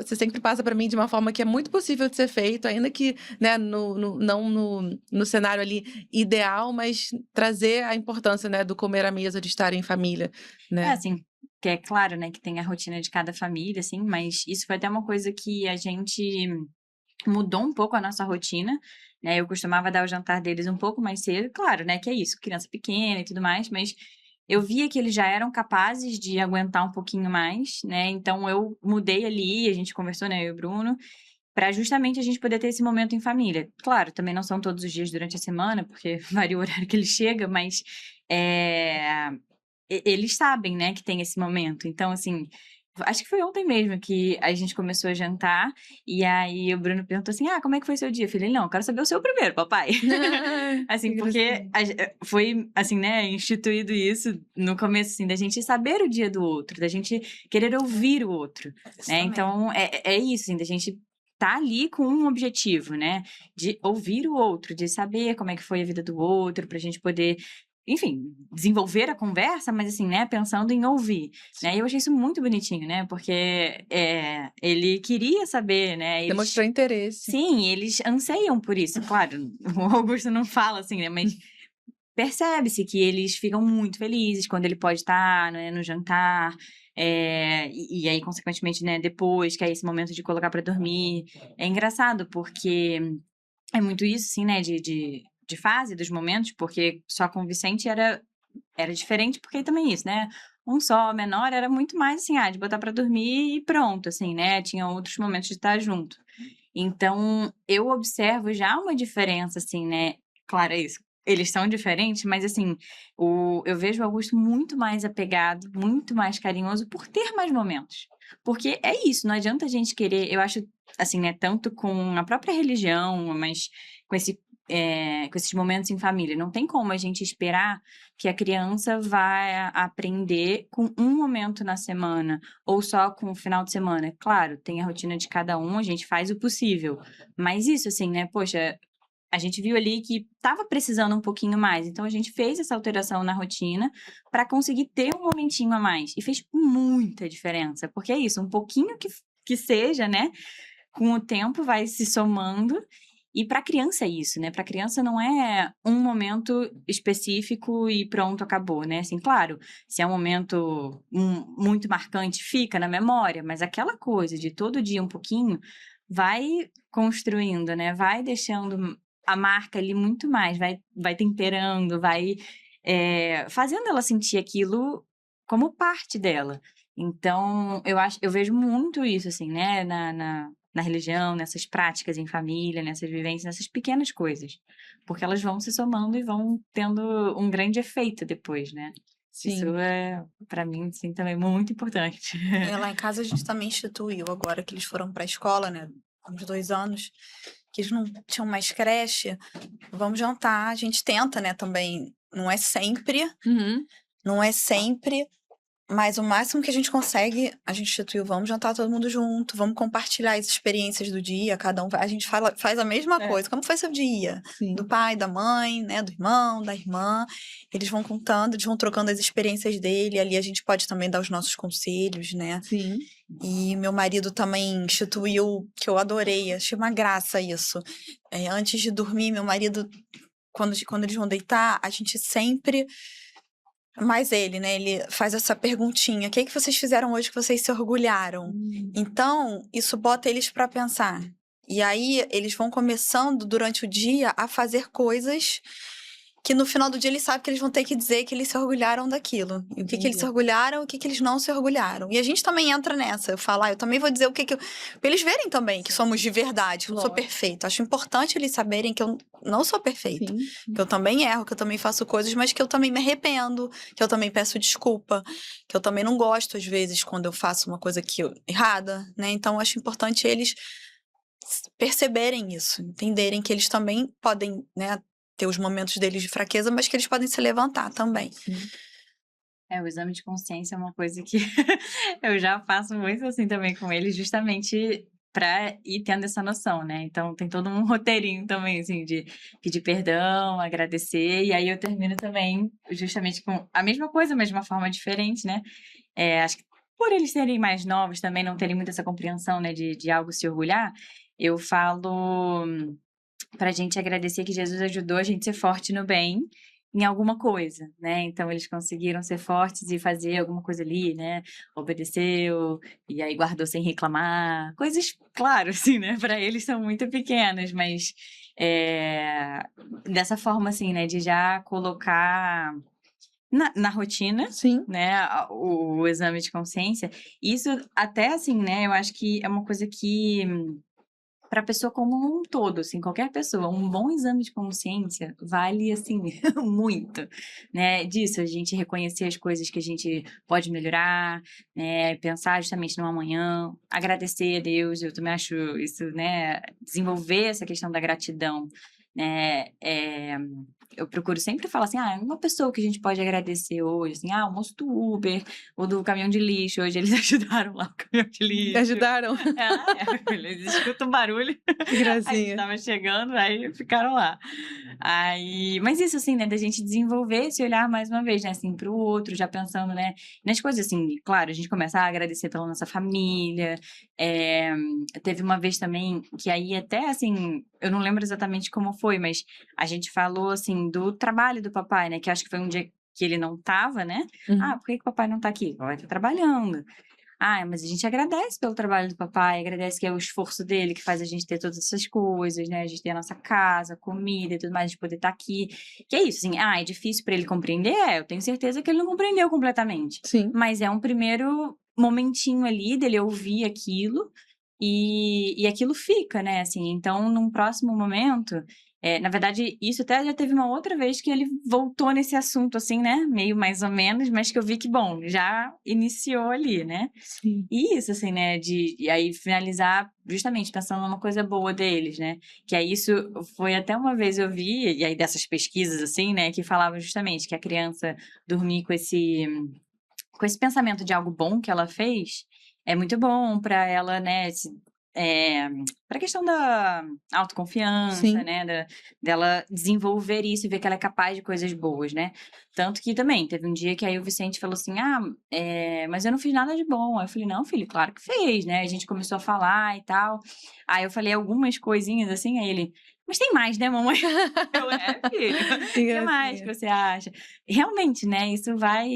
você sempre passa para mim de uma forma que é muito possível de ser feito, ainda que, né, não no cenário ali ideal, mas trazer a importância, né, do comer à mesa, de estar em família, né? Assim, que é claro, né, que tem a rotina de cada família, assim, mas isso foi até uma coisa que a gente mudou um pouco a nossa rotina, né? Eu costumava dar o jantar deles um pouco mais cedo, claro, né, que é isso, criança pequena e tudo mais, mas eu via que eles já eram capazes de aguentar um pouquinho mais, né? Então eu mudei ali, a gente conversou, né, eu e o Bruno, para justamente a gente poder ter esse momento em família. Claro, também não são todos os dias durante a semana, porque varia o horário que ele chega, mas eles sabem, né, que tem esse momento. Então, assim, acho que foi ontem mesmo que a gente começou a jantar, e aí o Bruno perguntou assim, como é que foi seu dia? Eu falei, não, eu quero saber o seu primeiro, papai. Assim, porque foi, assim, né, instituído isso no começo, assim, da gente saber o dia do outro, da gente querer ouvir o outro, né? Então, é isso, assim, da gente tá ali com um objetivo, né? De ouvir o outro, de saber como é que foi a vida do outro, pra gente poder, enfim, desenvolver a conversa, mas assim, né, pensando em ouvir, né? E eu achei isso muito bonitinho, né? Porque ele queria saber, né? Demonstrou interesse. Sim, eles anseiam por isso. Claro, o Augusto não fala assim, né? Mas percebe-se que eles ficam muito felizes quando ele pode estar, né, no jantar, e aí, consequentemente, né, depois, que é esse momento de colocar para dormir. É engraçado, porque é muito isso, assim, né, de fase, dos momentos, porque só com o Vicente era diferente, porque também isso, né, um só, menor, era muito mais, assim, de botar para dormir e pronto, assim, né, tinha outros momentos de estar junto. Então, eu observo já uma diferença, assim, né, claro, é isso, eles são diferentes, mas, assim, eu vejo o Augusto muito mais apegado, muito mais carinhoso por ter mais momentos. Porque é isso, não adianta a gente querer, eu acho, assim, né, tanto com a própria religião, mas com com esses momentos em família, não tem como a gente esperar que a criança vai aprender com um momento na semana ou só com o final de semana. Claro, tem a rotina de cada um, a gente faz o possível. Mas isso, assim, né? Poxa, a gente viu ali que estava precisando um pouquinho mais. Então, a gente fez essa alteração na rotina para conseguir ter um momentinho a mais. E fez muita diferença. Porque é isso, um pouquinho que seja, né? Com o tempo vai se somando. E para a criança é isso, né? Para a criança não é um momento específico e pronto, acabou, né? Assim, claro, se é um momento muito marcante, fica na memória, mas aquela coisa de todo dia um pouquinho vai construindo, né? Vai deixando a marca ali muito mais, vai temperando, vai fazendo ela sentir aquilo como parte dela. Então, eu vejo muito isso, assim, né? Na religião, nessas práticas em família, nessas vivências, nessas pequenas coisas. Porque elas vão se somando e vão tendo um grande efeito depois, né? Sim. Isso é, para mim, assim, também muito importante. Lá em casa a gente também instituiu, agora que eles foram para a escola, né? Há uns 2 anos, que eles não tinham mais creche. Vamos jantar. A gente tenta, né, também. Não é sempre, Uhum. não é sempre, mas o máximo que a gente consegue, a gente instituiu, vamos jantar todo mundo junto, vamos compartilhar as experiências do dia, cada um, a gente faz a mesma coisa. Como foi seu dia? Sim. Do pai, da mãe, né, do irmão, da irmã. Eles vão contando, eles vão trocando as experiências dele, ali a gente pode também dar os nossos conselhos, né? Sim. E meu marido também instituiu, que eu adorei, achei uma graça isso. Antes de dormir, meu marido, quando eles vão deitar, a gente sempre... Mas ele, né, ele faz essa perguntinha, o que vocês fizeram hoje que vocês se orgulharam? Então, isso bota eles para pensar. E aí, eles vão começando, durante o dia, a fazer coisas que no final do dia eles sabem que eles vão ter que dizer que eles se orgulharam daquilo. E o que eles se orgulharam, o que eles não se orgulharam. E a gente também entra nessa. Eu falo, eu também vou dizer o que eu... Pra eles verem também que somos de verdade, que eu não sou perfeita. Acho importante eles saberem que eu não sou perfeita. Sim. Que eu também erro, que eu também faço coisas, mas que eu também me arrependo, que eu também peço desculpa, que eu também não gosto, às vezes, quando eu faço uma coisa errada, né? Então, acho importante eles perceberem isso, entenderem que eles também podem, né, ter os momentos deles de fraqueza, mas que eles podem se levantar também. O exame de consciência é uma coisa que eu já faço muito assim também com eles, justamente para ir tendo essa noção, né? Então tem todo um roteirinho também, assim, de pedir perdão, agradecer, e aí eu termino também justamente com a mesma coisa, mas de uma forma diferente, né? Acho que por eles serem mais novos também, não terem muito essa compreensão, né, de algo se orgulhar, eu falo pra gente agradecer que Jesus ajudou a gente a ser forte no bem em alguma coisa, né? Então eles conseguiram ser fortes e fazer alguma coisa ali, né? Obedeceu e aí guardou sem reclamar. Coisas, claro, assim, né? Para eles são muito pequenas, mas dessa forma, assim, né? De já colocar na rotina, Sim. né? O exame de consciência. Isso até, assim, né? Eu acho que é uma coisa que para a pessoa como um todo, assim, qualquer pessoa, um bom exame de consciência vale, assim, muito, né? Disso, a gente reconhecer as coisas que a gente pode melhorar, né? Pensar justamente no amanhã, agradecer a Deus, eu também acho isso, né? Desenvolver essa questão da gratidão, né? Eu procuro sempre falar assim, uma pessoa que a gente pode agradecer hoje, assim, o moço do Uber, ou do caminhão de lixo, hoje eles ajudaram lá o caminhão de lixo. Ajudaram? Eles escutam o barulho, Que a gente gracinha. tava chegando, aí ficaram lá. Mas isso, assim, né, da gente desenvolver esse olhar mais uma vez, né, assim, pro outro, já pensando, né, nas coisas, assim, claro, a gente começa a agradecer pela nossa família. Teve uma vez também, que aí até, assim, eu não lembro exatamente como foi, mas a gente falou, assim, do trabalho do papai, né, que acho que foi um dia que ele não tava, né? Uhum. Por que o papai não tá aqui? O papai tá trabalhando. Mas a gente agradece pelo trabalho do papai, agradece que é o esforço dele que faz a gente ter todas essas coisas, né? A gente ter a nossa casa, comida e tudo mais, de poder estar aqui. Que é isso, assim, é difícil para ele compreender? Eu tenho certeza que ele não compreendeu completamente. Sim. Mas é um primeiro momentinho ali dele ouvir aquilo e aquilo fica, né? Assim, então, num próximo momento, na verdade, isso até já teve uma outra vez que ele voltou nesse assunto, assim, né? Meio mais ou menos, mas que eu vi que, bom, já iniciou ali, né? Sim. E isso, assim, né? E aí finalizar justamente pensando numa coisa boa deles, né? Que aí isso foi até uma vez eu vi, e aí dessas pesquisas, assim, né? Que falavam justamente que a criança dormir com esse pensamento de algo bom que ela fez é muito bom para ela, né? Para a questão da autoconfiança, Sim. né? Dela desenvolver isso e ver que ela é capaz de coisas boas, né? Tanto que também teve um dia que aí o Vicente falou assim: mas eu não fiz nada de bom. Aí eu falei: não, filho, claro que fez, né? A gente começou a falar e tal. Aí eu falei algumas coisinhas assim, aí ele. Mas tem mais, né, mamãe? Filho. O que mais que você acha? Realmente, né? Isso vai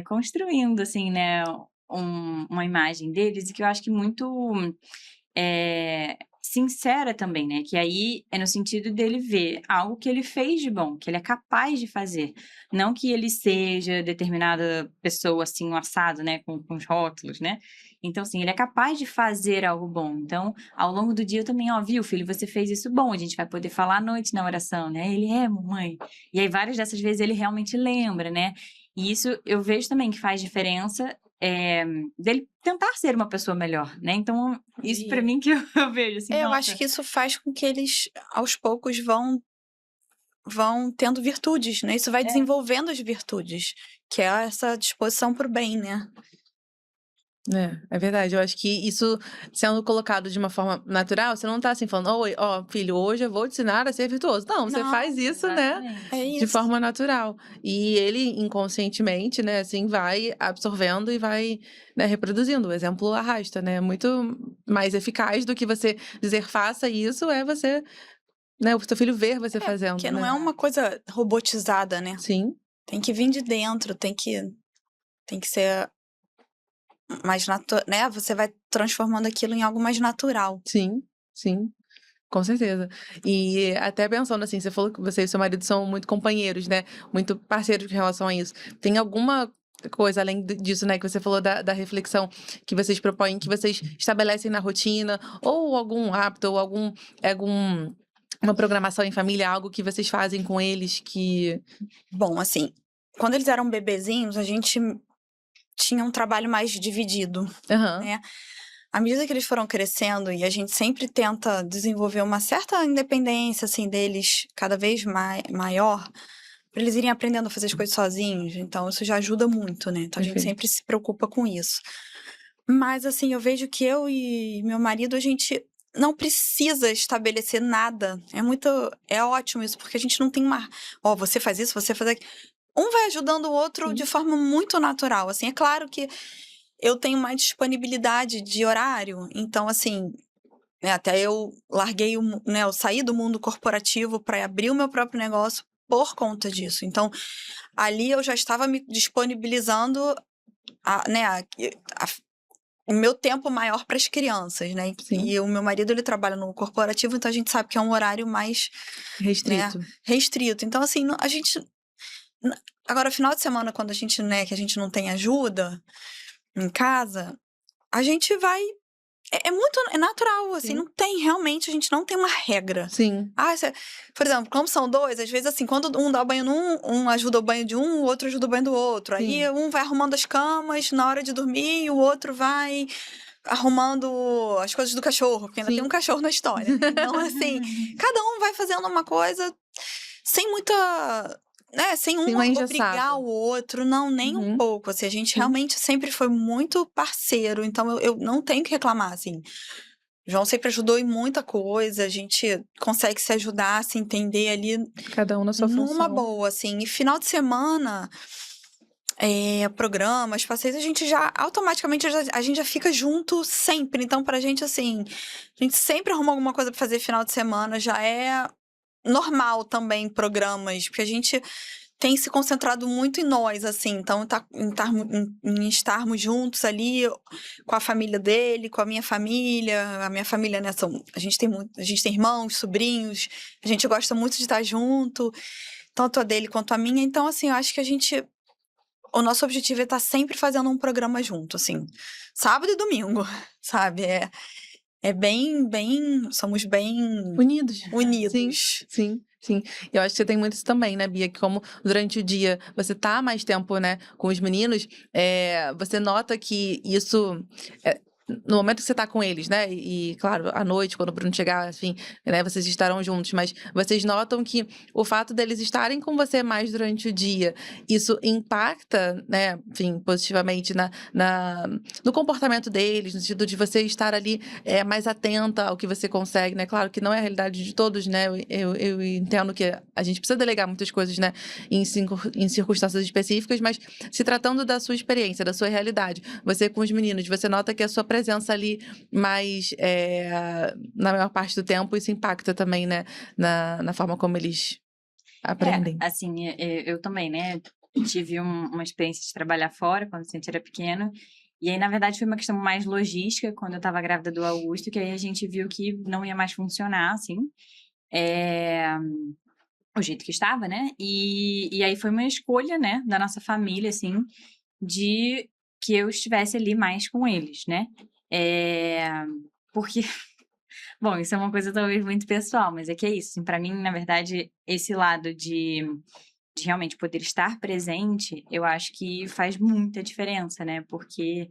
construindo, assim, né, uma imagem deles e que eu acho que muito sincera também, né? Que aí é no sentido dele ver algo que ele fez de bom, que ele é capaz de fazer. Não que ele seja determinada pessoa, assim, um assado, né? Com os rótulos, né? Então, assim, ele é capaz de fazer algo bom. Então, ao longo do dia eu também, viu, filho, você fez isso bom, a gente vai poder falar à noite na oração, né? Ele mamãe. E aí, várias dessas vezes ele realmente lembra, né? E isso eu vejo também que faz diferença dele tentar ser uma pessoa melhor, né? Então, isso para mim que eu vejo, assim, Eu nossa. acho que isso faz com que eles, aos poucos, vão tendo virtudes, né? Isso vai desenvolvendo as virtudes, que é essa disposição para o bem, né? É verdade. Eu acho que isso sendo colocado de uma forma natural, você não tá assim falando, oi, filho, hoje eu vou te ensinar a ser virtuoso. Não, você faz isso, né, É de isso. forma natural. E ele, inconscientemente, né, assim, vai absorvendo e vai, né, reproduzindo. O exemplo arrasta, né? Muito mais eficaz do que você dizer faça isso, é você, né, o seu filho ver você fazendo, Porque né? não é uma coisa robotizada, né? Sim, Tem que vir de dentro, tem que ser mais natural, né? Você vai transformando aquilo em algo mais natural. sim, sim. Com certeza. E até pensando assim, você falou que você e seu marido são muito companheiros, né? Muito parceiros em relação a isso. Tem alguma coisa além disso, né? Que você falou da reflexão que vocês propõem, que vocês estabelecem na rotina, ou algum hábito, ou algum uma programação em família, algo que vocês fazem com eles que... Bom, assim, quando eles eram bebezinhos, a gente tinha um trabalho mais dividido, Aham. né? à medida que eles foram crescendo, e a gente sempre tenta desenvolver uma certa independência, assim, deles cada vez maior, para eles irem aprendendo a fazer as coisas sozinhos. Então, isso já ajuda muito, né? Então, a gente Perfeito. sempre se preocupa com isso. Mas, assim, eu vejo que eu e meu marido, a gente não precisa estabelecer nada. É ótimo isso, porque a gente não tem uma... Ó, você faz isso, você faz aquilo. Um vai ajudando o outro Sim. de forma muito natural, assim. É claro que eu tenho mais disponibilidade de horário, então, assim, né, até eu larguei, né, eu saí do mundo corporativo para abrir o meu próprio negócio por conta disso. Então, ali eu já estava me disponibilizando né, o meu tempo maior para as crianças, né? Sim. E o meu marido, ele trabalha no corporativo, então a gente sabe que é um horário mais, né, Restrito. restrito. Então, assim, a gente... Agora, final de semana, quando a gente, né, que a gente não tem ajuda em casa, a gente vai... É natural, assim, Sim. não tem, realmente, a gente não tem uma regra. Sim. Por exemplo, como são dois, às vezes, assim, quando um dá o banho um ajuda o banho de um, o outro ajuda o banho do outro. Aí Sim. um vai arrumando as camas na hora de dormir, e o outro vai arrumando as coisas do cachorro, porque ainda tem Sim. um cachorro na história. Então, assim, cada um vai fazendo uma coisa sem muita... né, sem um Sem uma obrigar engessada. o outro, não, nem um Uhum. pouco, assim, a gente Sim. realmente sempre foi muito parceiro, então eu não tenho que reclamar, assim. O João sempre ajudou em muita coisa, a gente consegue se ajudar, se entender ali Cada um na sua numa função. boa, assim. E final de semana, programas, passeios, a gente já, automaticamente, a gente já fica junto sempre. Então, pra gente, assim, a gente sempre arruma alguma coisa pra fazer final de semana, já é normal também programas, porque a gente tem se concentrado muito em nós, assim, então em estarmos juntos ali com a família dele, com a minha família, né, a gente tem irmãos, sobrinhos, a gente gosta muito de estar junto, tanto a dele quanto a minha, então, assim, eu acho que o nosso objetivo é estar sempre fazendo um programa junto, assim, sábado e domingo, sabe, somos bem Unidos. Sim. unidos. Sim. Sim. Eu acho que você tem muito isso também, né, Bia? Que como durante o dia você tá mais tempo, né, com os meninos, você nota que isso... no momento que você tá com eles, né? E, claro, à noite, quando o Bruno chegar, enfim, né, vocês estarão juntos. Mas vocês notam que o fato deles estarem com você mais durante o dia, isso impacta, né, enfim, positivamente no comportamento deles, no sentido de você estar ali mais atenta ao que você consegue, né? Claro que não é a realidade de todos, né? Eu entendo que a gente precisa delegar muitas coisas, né, em circunstâncias específicas, mas se tratando da sua experiência, da sua realidade, você com os meninos, você nota que a sua presença ali mais, na maior parte do tempo, isso impacta também, né, na forma como eles aprendem. Assim, eu também, né, tive uma experiência de trabalhar fora quando a gente era pequeno, e aí, na verdade, foi uma questão mais logística, quando eu tava grávida do Augusto, que aí a gente viu que não ia mais funcionar, assim, o jeito que estava, né, e aí foi uma escolha, né, da nossa família, assim, de que eu estivesse ali mais com eles, né, porque... Bom, isso é uma coisa talvez muito pessoal, mas é que é isso, assim, pra mim, na verdade, esse lado de realmente poder estar presente, eu acho que faz muita diferença, né? Porque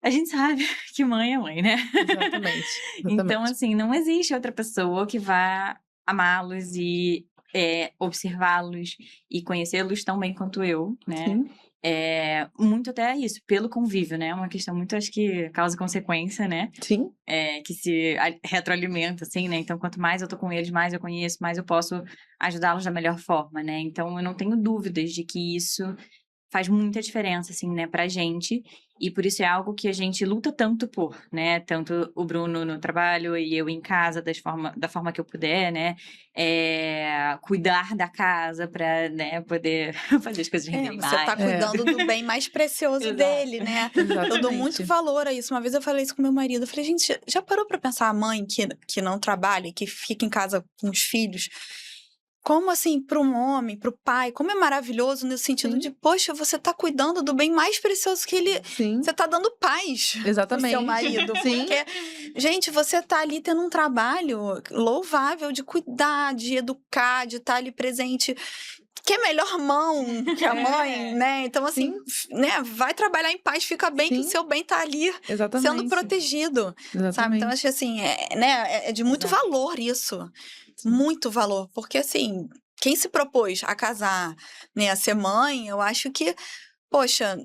a gente sabe que mãe é mãe, né? Exatamente. Então, Exatamente. assim, não existe outra pessoa que vá amá-los e observá-los e conhecê-los tão bem quanto eu, né? Sim. Muito até isso, pelo convívio, né? Uma questão muito, acho que, causa e consequência, né? Sim. Que se retroalimenta, assim, né? Então, quanto mais eu tô com eles, mais eu conheço, mais eu posso ajudá-los da melhor forma, né? Então, eu não tenho dúvidas de que isso faz muita diferença, assim, né, pra gente. E por isso é algo que a gente luta tanto por, né? Tanto o Bruno no trabalho e eu em casa, da forma que eu puder, né? Cuidar da casa pra, né, poder fazer as coisas renderem Você tá mais. cuidando do bem mais precioso Exato. dele, né? Eu dou Exatamente. muito valor a isso. Uma vez eu falei isso com meu marido. Eu falei, gente, já parou pra pensar a mãe que não trabalha, que fica em casa com os filhos? Como assim, para um homem, para o pai, como é maravilhoso nesse sentido Sim. de, poxa, você tá cuidando do bem mais precioso que ele... Sim. Você tá dando paz pro Exatamente. seu marido. Sim. Porque, gente, você tá ali tendo um trabalho louvável de cuidar, de educar, de estar ali presente, que é melhor mão que a mãe, né? Então, assim, né? Vai trabalhar em paz, fica bem, que o seu bem tá ali sendo Exatamente. protegido, sabe? Então, Exatamente. acho que, assim, né? É de muito valor isso. Muito valor. Porque, assim, quem se propôs a casar, né? A ser mãe, eu acho que, poxa,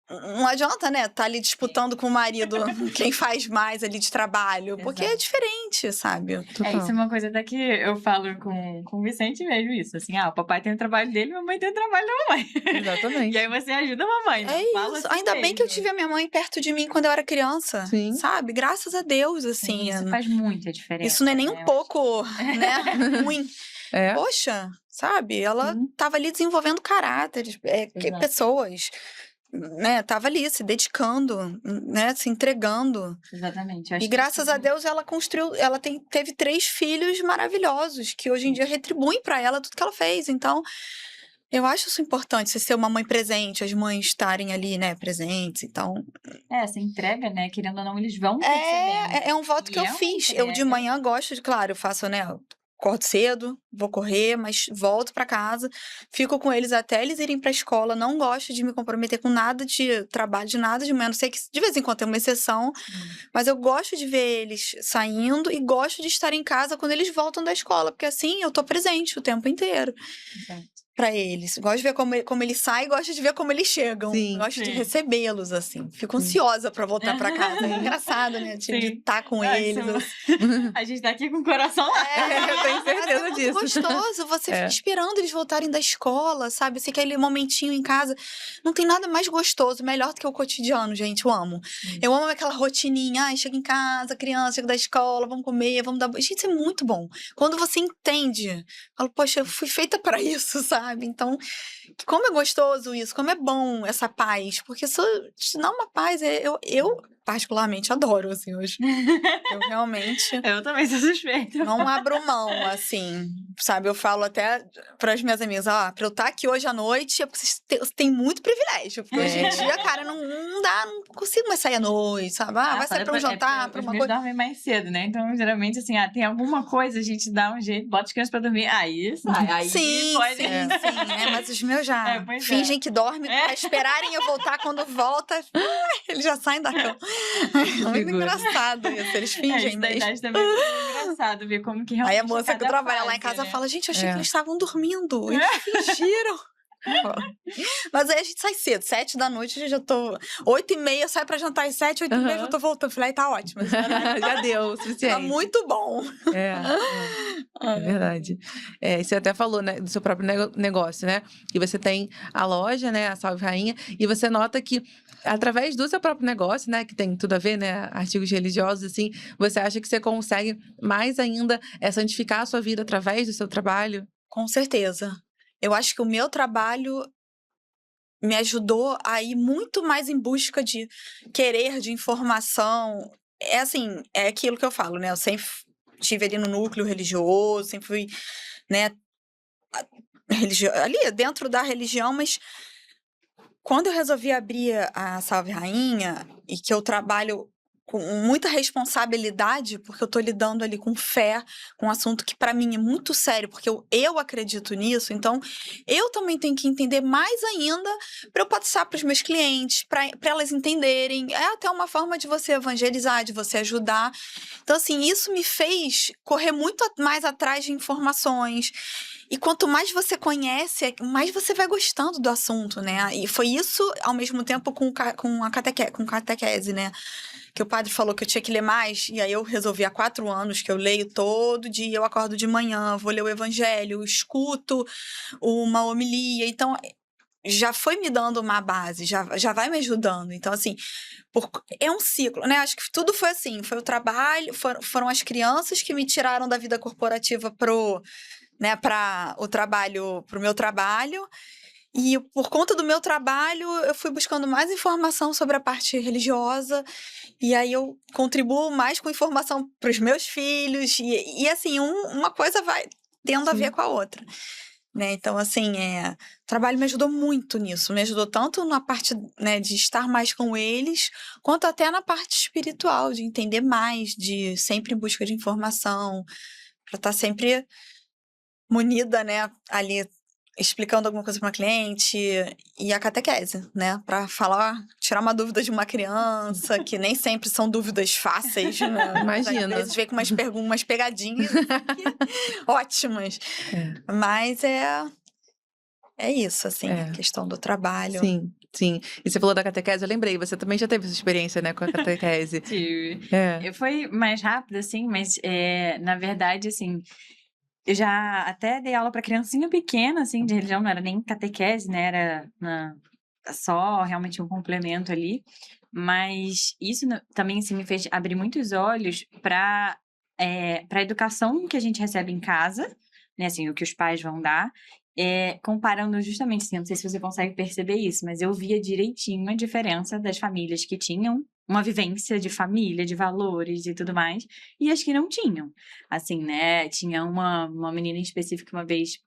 não adianta, né? Tá ali disputando com o marido quem faz mais ali de trabalho. Porque é Exato. diferente, sabe? É, Total. isso é uma coisa até que eu falo com o Vicente mesmo, isso. Assim, o papai tem o trabalho dele, a mamãe tem o trabalho da mamãe. E Exatamente. aí você ajuda a mamãe, né? É Fala isso. assim Ainda bem que eu mesmo. tive a minha mãe perto de mim quando eu era criança, Sim. sabe? Graças a Deus, Sim, assim. isso faz muita diferença. Isso não é nem né? um pouco, né, ruim. É. Poxa, sabe? Ela Sim. tava ali desenvolvendo caráteres, Exato. pessoas, né? Tava ali se dedicando, né? Se entregando. Exatamente. Eu acho E que graças isso- a Deus ela construiu, ela teve 3 filhos maravilhosos, que hoje em dia retribuem pra ela tudo que ela fez. Então, eu acho isso importante, você ser uma mãe presente, as mães estarem ali, né, presentes. Então, essa entrega, né? Querendo ou não, eles vão percebendo. é um voto que E eu é uma fiz. Eu de entrega. manhã gosto de, claro, eu faço, né? Acordo cedo, vou correr, mas volto pra casa, fico com eles até eles irem pra escola. Não gosto de me comprometer com nada de trabalho, de nada de manhã. Não sei que de vez em quando tem uma exceção, mas eu gosto de ver eles saindo e gosto de estar em casa quando eles voltam da escola, porque assim eu tô presente o tempo inteiro Exato. pra eles. Gosto de ver como eles saem, gosto de ver como eles chegam. Sim. Gosto de Sim. recebê-los, assim. Fico Sim. ansiosa pra voltar pra casa. É Sim. engraçado, né? De Sim. estar com Ah, eles. isso- assim. A gente tá aqui com o coração lá. Eu tenho Mas certeza é muito disso. gostoso. Você fica É. esperando eles voltarem da escola, sabe? Assim, aquele momentinho em casa. Não tem nada mais gostoso, melhor do que o cotidiano, gente. Eu amo. Eu amo aquela rotininha. Ai, chega em casa, criança, chega da escola, vamos comer, vamos dar. Gente, isso é muito bom. Quando você entende, falo, poxa, eu fui feita pra isso, sabe? Então, como é gostoso isso, como é bom essa paz. Porque isso te dá uma paz. Eu particularmente adoro, assim, hoje. Eu realmente. Eu também sou suspeita. Não abro mão, assim, sabe? Eu falo até para as minhas amigas, ó, pra eu estar aqui hoje à noite, é porque vocês têm muito privilégio. Porque hoje em dia, cara, não dá, não consigo mais sair à noite, sabe? Vai sair para um jantar, para Os uma meus coisa. dormem mais cedo, né? Então, geralmente, assim, tem alguma coisa, a gente dá um jeito, bota as crianças pra dormir, aí sai. Aí Sim, pode... sim, mas os meus já pois é. fingem que dormem pra esperarem eu voltar. Quando volta, eles já saem da cama. É muito Figura. engraçado isso, eles fingem Isso da mesmo. idade também é engraçado ver como que realmente Aí a moça que cada trabalha lá em fase, casa né? fala, gente, eu achei É. que eles estavam dormindo. Eles fingiram. Mas aí a gente sai cedo, 7 da noite, eu já tô... 8h30, sai pra jantar às 7, 8h30 eu já tô voltando. Falei, tá ótimo. Já deu o suficiente. Tá muito bom. É verdade. Você até falou, né, do seu próprio negócio, né? Que você tem a loja, né, a Salve Rainha, e você nota que através do seu próprio negócio, né, que tem tudo a ver, né, artigos religiosos, assim, você acha que você consegue mais ainda santificar a sua vida através do seu trabalho? Com certeza. Eu acho que o meu trabalho me ajudou a ir muito mais em busca de querer, de informação. É assim, é aquilo que eu falo, né? Eu sempre estive ali no núcleo religioso, sempre fui, né, ali dentro da religião, mas quando eu resolvi abrir a Salve Rainha e que eu trabalho com muita responsabilidade, porque eu tô lidando ali com fé, com um assunto que para mim é muito sério, porque eu acredito nisso, então eu também tenho que entender mais ainda para eu passar para os meus clientes, para elas entenderem. É até uma forma de você evangelizar, de você ajudar. Então, assim, isso me fez correr muito mais atrás de informações. E quanto mais você conhece, mais você vai gostando do assunto, né? E foi isso, ao mesmo tempo, com catequese, né? Que o padre falou que eu tinha que ler mais, e aí eu resolvi há 4 anos que eu leio todo dia, eu acordo de manhã, vou ler o evangelho, escuto uma homilia, então já foi me dando uma base, já vai me ajudando. Então, assim, é um ciclo, né? Acho que tudo foi assim, foi o trabalho, foram as crianças que me tiraram da vida corporativa pro meu trabalho. E por conta do meu trabalho, eu fui buscando mais informação sobre a parte religiosa. E aí eu contribuo mais com informação para os meus filhos. E assim, uma coisa vai tendo a ver com a outra. Né? Então, assim, o trabalho me ajudou muito nisso. Me ajudou tanto na parte, né, de estar mais com eles, quanto até na parte espiritual, de entender mais, de sempre em busca de informação, para estar sempre munida, né, ali explicando alguma coisa para uma cliente, e a catequese, né? Para falar, tirar uma dúvida de uma criança, que nem sempre são dúvidas fáceis, né? Imagino. Às vezes vem com umas pegadinhas ótimas. É. Mas é isso, assim, a questão do trabalho. Sim, sim. E você falou da catequese, eu lembrei, você também já teve essa experiência, né, com a catequese. Tive. É. Foi mais rápido, assim, mas na verdade, assim, eu já até dei aula para criancinha pequena, assim, de religião, não era nem catequese, né, era só realmente um complemento ali. Mas isso também, assim, me fez abrir muitos olhos para a educação que a gente recebe em casa, né, assim, o que os pais vão dar, comparando justamente, assim, eu não sei se você consegue perceber isso, mas eu via direitinho a diferença das famílias que tinham uma vivência de família, de valores e tudo mais, e as que não tinham. Assim, né, tinha uma menina em específico uma vez,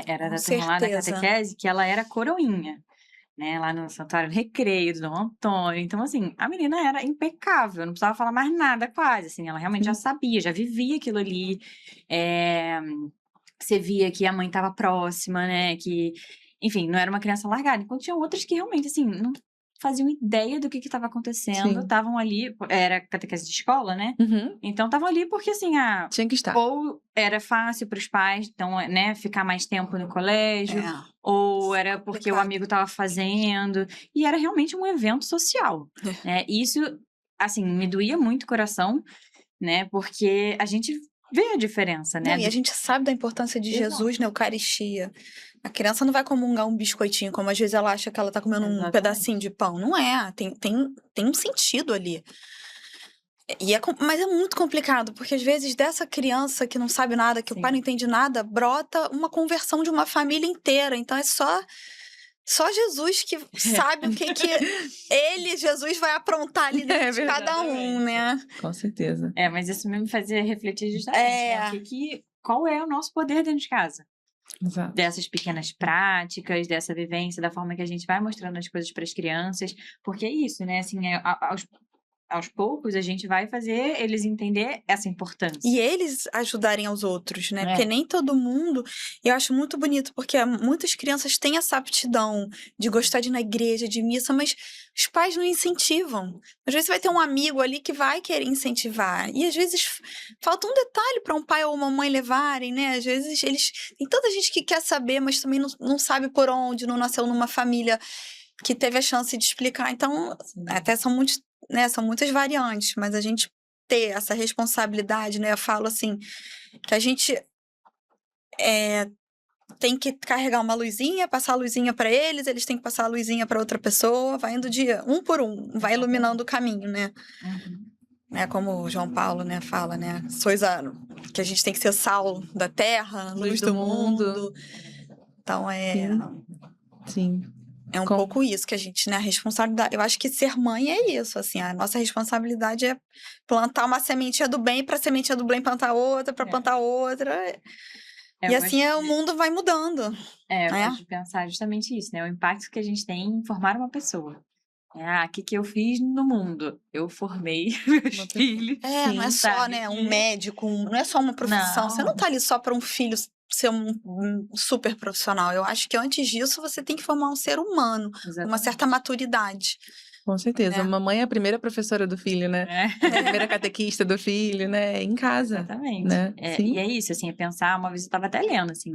era Com da turma lá da certeza. catequese, que ela era coroinha, né, lá no Santuário do Recreio, do Dom Antônio. Então, assim, a menina era impecável, não precisava falar mais nada quase, assim, ela realmente já sabia, já vivia aquilo ali. Você via que a mãe estava próxima, né, que, enfim, não era uma criança largada. Enquanto tinha outras que realmente, assim, não faziam ideia do que estava acontecendo, Sim. estavam ali, era catequese de escola, né? Uhum. Então, estavam ali porque, assim, Tinha que estar. ou era fácil para os pais, então, né, ficar mais tempo no colégio, ou era porque o complicado. amigo estava fazendo, e era realmente um evento social, né? E isso, assim, me doía muito o coração, né? Porque a gente vê a diferença, né? Não, e a gente sabe da importância de Exato. Jesus na Eucaristia. A criança não vai comungar um biscoitinho, como às vezes ela acha que ela tá comendo um Exatamente. pedacinho de pão. Não é, tem um sentido ali. Mas é muito complicado, porque às vezes dessa criança que não sabe nada, que o pai Sim. não entende nada, brota uma conversão de uma família inteira. Então é só Jesus que sabe o que Jesus, vai aprontar ali dentro de cada um, né? Com certeza. Mas isso me fazia refletir justamente, né? Qual é o nosso poder dentro de casa? Exato. Dessas pequenas práticas, dessa vivência, da forma que a gente vai mostrando as coisas para as crianças, porque é isso, né? Assim, aos poucos a gente vai fazer eles entender essa importância. E eles ajudarem aos outros, né? É. Porque nem todo mundo. Eu acho muito bonito, porque muitas crianças têm essa aptidão de gostar de ir na igreja, de missa, mas os pais não incentivam. Às vezes vai ter um amigo ali que vai querer incentivar. E às vezes falta um detalhe para um pai ou uma mãe levarem, né? Às vezes tem tanta gente que quer saber, mas também não sabe por onde, não nasceu numa família que teve a chance de explicar. Então, até são muitos, né? São muitas variantes, mas a gente ter essa responsabilidade, né? Eu falo assim, que a gente tem que carregar uma luzinha, passar a luzinha para eles, eles têm que passar a luzinha para outra pessoa, vai indo um por um, vai iluminando o caminho, né? Né, como o João Paulo, né, fala, né? Que a gente tem que ser sal da terra, luz do mundo. Então Sim. É um pouco isso que a gente, né, a responsabilidade. Eu acho que ser mãe é isso, assim, a nossa responsabilidade é plantar uma sementinha do bem, para a sementinha do bem plantar outra, para plantar outra. E assim o mundo vai mudando. Eu gosto de pensar justamente isso, né? O impacto que a gente tem em formar uma pessoa. O que eu fiz no mundo? Eu formei meus filhos. Não é só, né, um médico, não é só uma profissão. Você não tá ali só para um filho ser um super profissional. Eu acho que antes disso você tem que formar um ser humano, uma certa maturidade. Com certeza. A mamãe é a primeira professora do filho, né? A primeira catequista do filho, né? Em casa. Exatamente. Né? E é isso, assim, é pensar, uma vez eu estava até lendo, assim,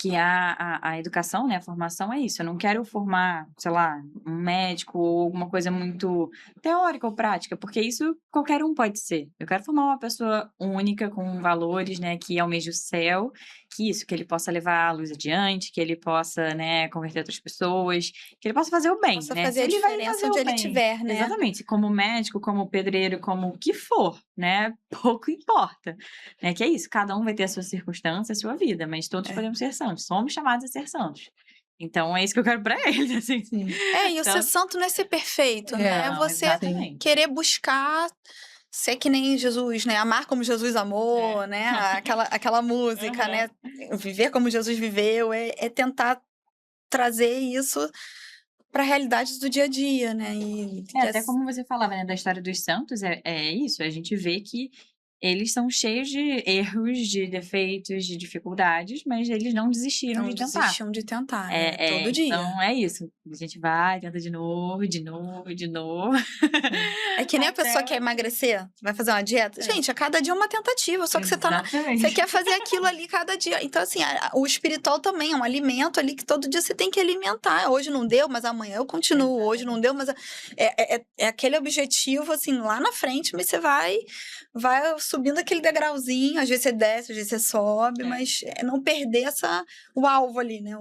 que a educação, né, a formação é isso. Eu não quero formar, sei lá, um médico ou alguma coisa muito teórica ou prática, porque isso qualquer um pode ser. Eu quero formar uma pessoa única, com valores, né, que almeje o céu, que ele possa levar a luz adiante, que ele possa, né, converter outras pessoas, que ele possa fazer o bem, Possa né? fazer a diferença onde ele estiver, né? Exatamente. Como médico, como pedreiro, como o que for, né? Pouco importa. Né? Que é isso, cada um vai ter a sua circunstância, a sua vida, mas todos podemos ser santos. Somos chamados a ser santos. Então, é isso que eu quero pra eles, assim. E o ser santo não é ser perfeito, né? É você querer buscar ser que nem Jesus, né? Amar como Jesus amou, né? Aquela música, né? Viver como Jesus viveu, é tentar trazer isso para a realidade do dia a dia, né? Até como você falava, né, da história dos santos, é isso, a gente vê que eles são cheios de erros, de defeitos, de dificuldades, mas eles não desistiram Não de tentar. desistiam de tentar, né? Todo dia. Então é isso. A gente vai, tenta de novo, de novo, de novo. É que nem a pessoa que quer emagrecer, vai fazer uma dieta. Gente, a cada dia é uma tentativa, só que você quer fazer aquilo ali cada dia. Então, assim, o espiritual também é um alimento ali que todo dia você tem que alimentar. Hoje não deu, mas amanhã eu continuo. Hoje não deu, mas é aquele objetivo, assim, lá na frente, mas você vai subindo aquele degrauzinho. Às vezes você desce, às vezes você sobe, mas não perder o alvo ali, né?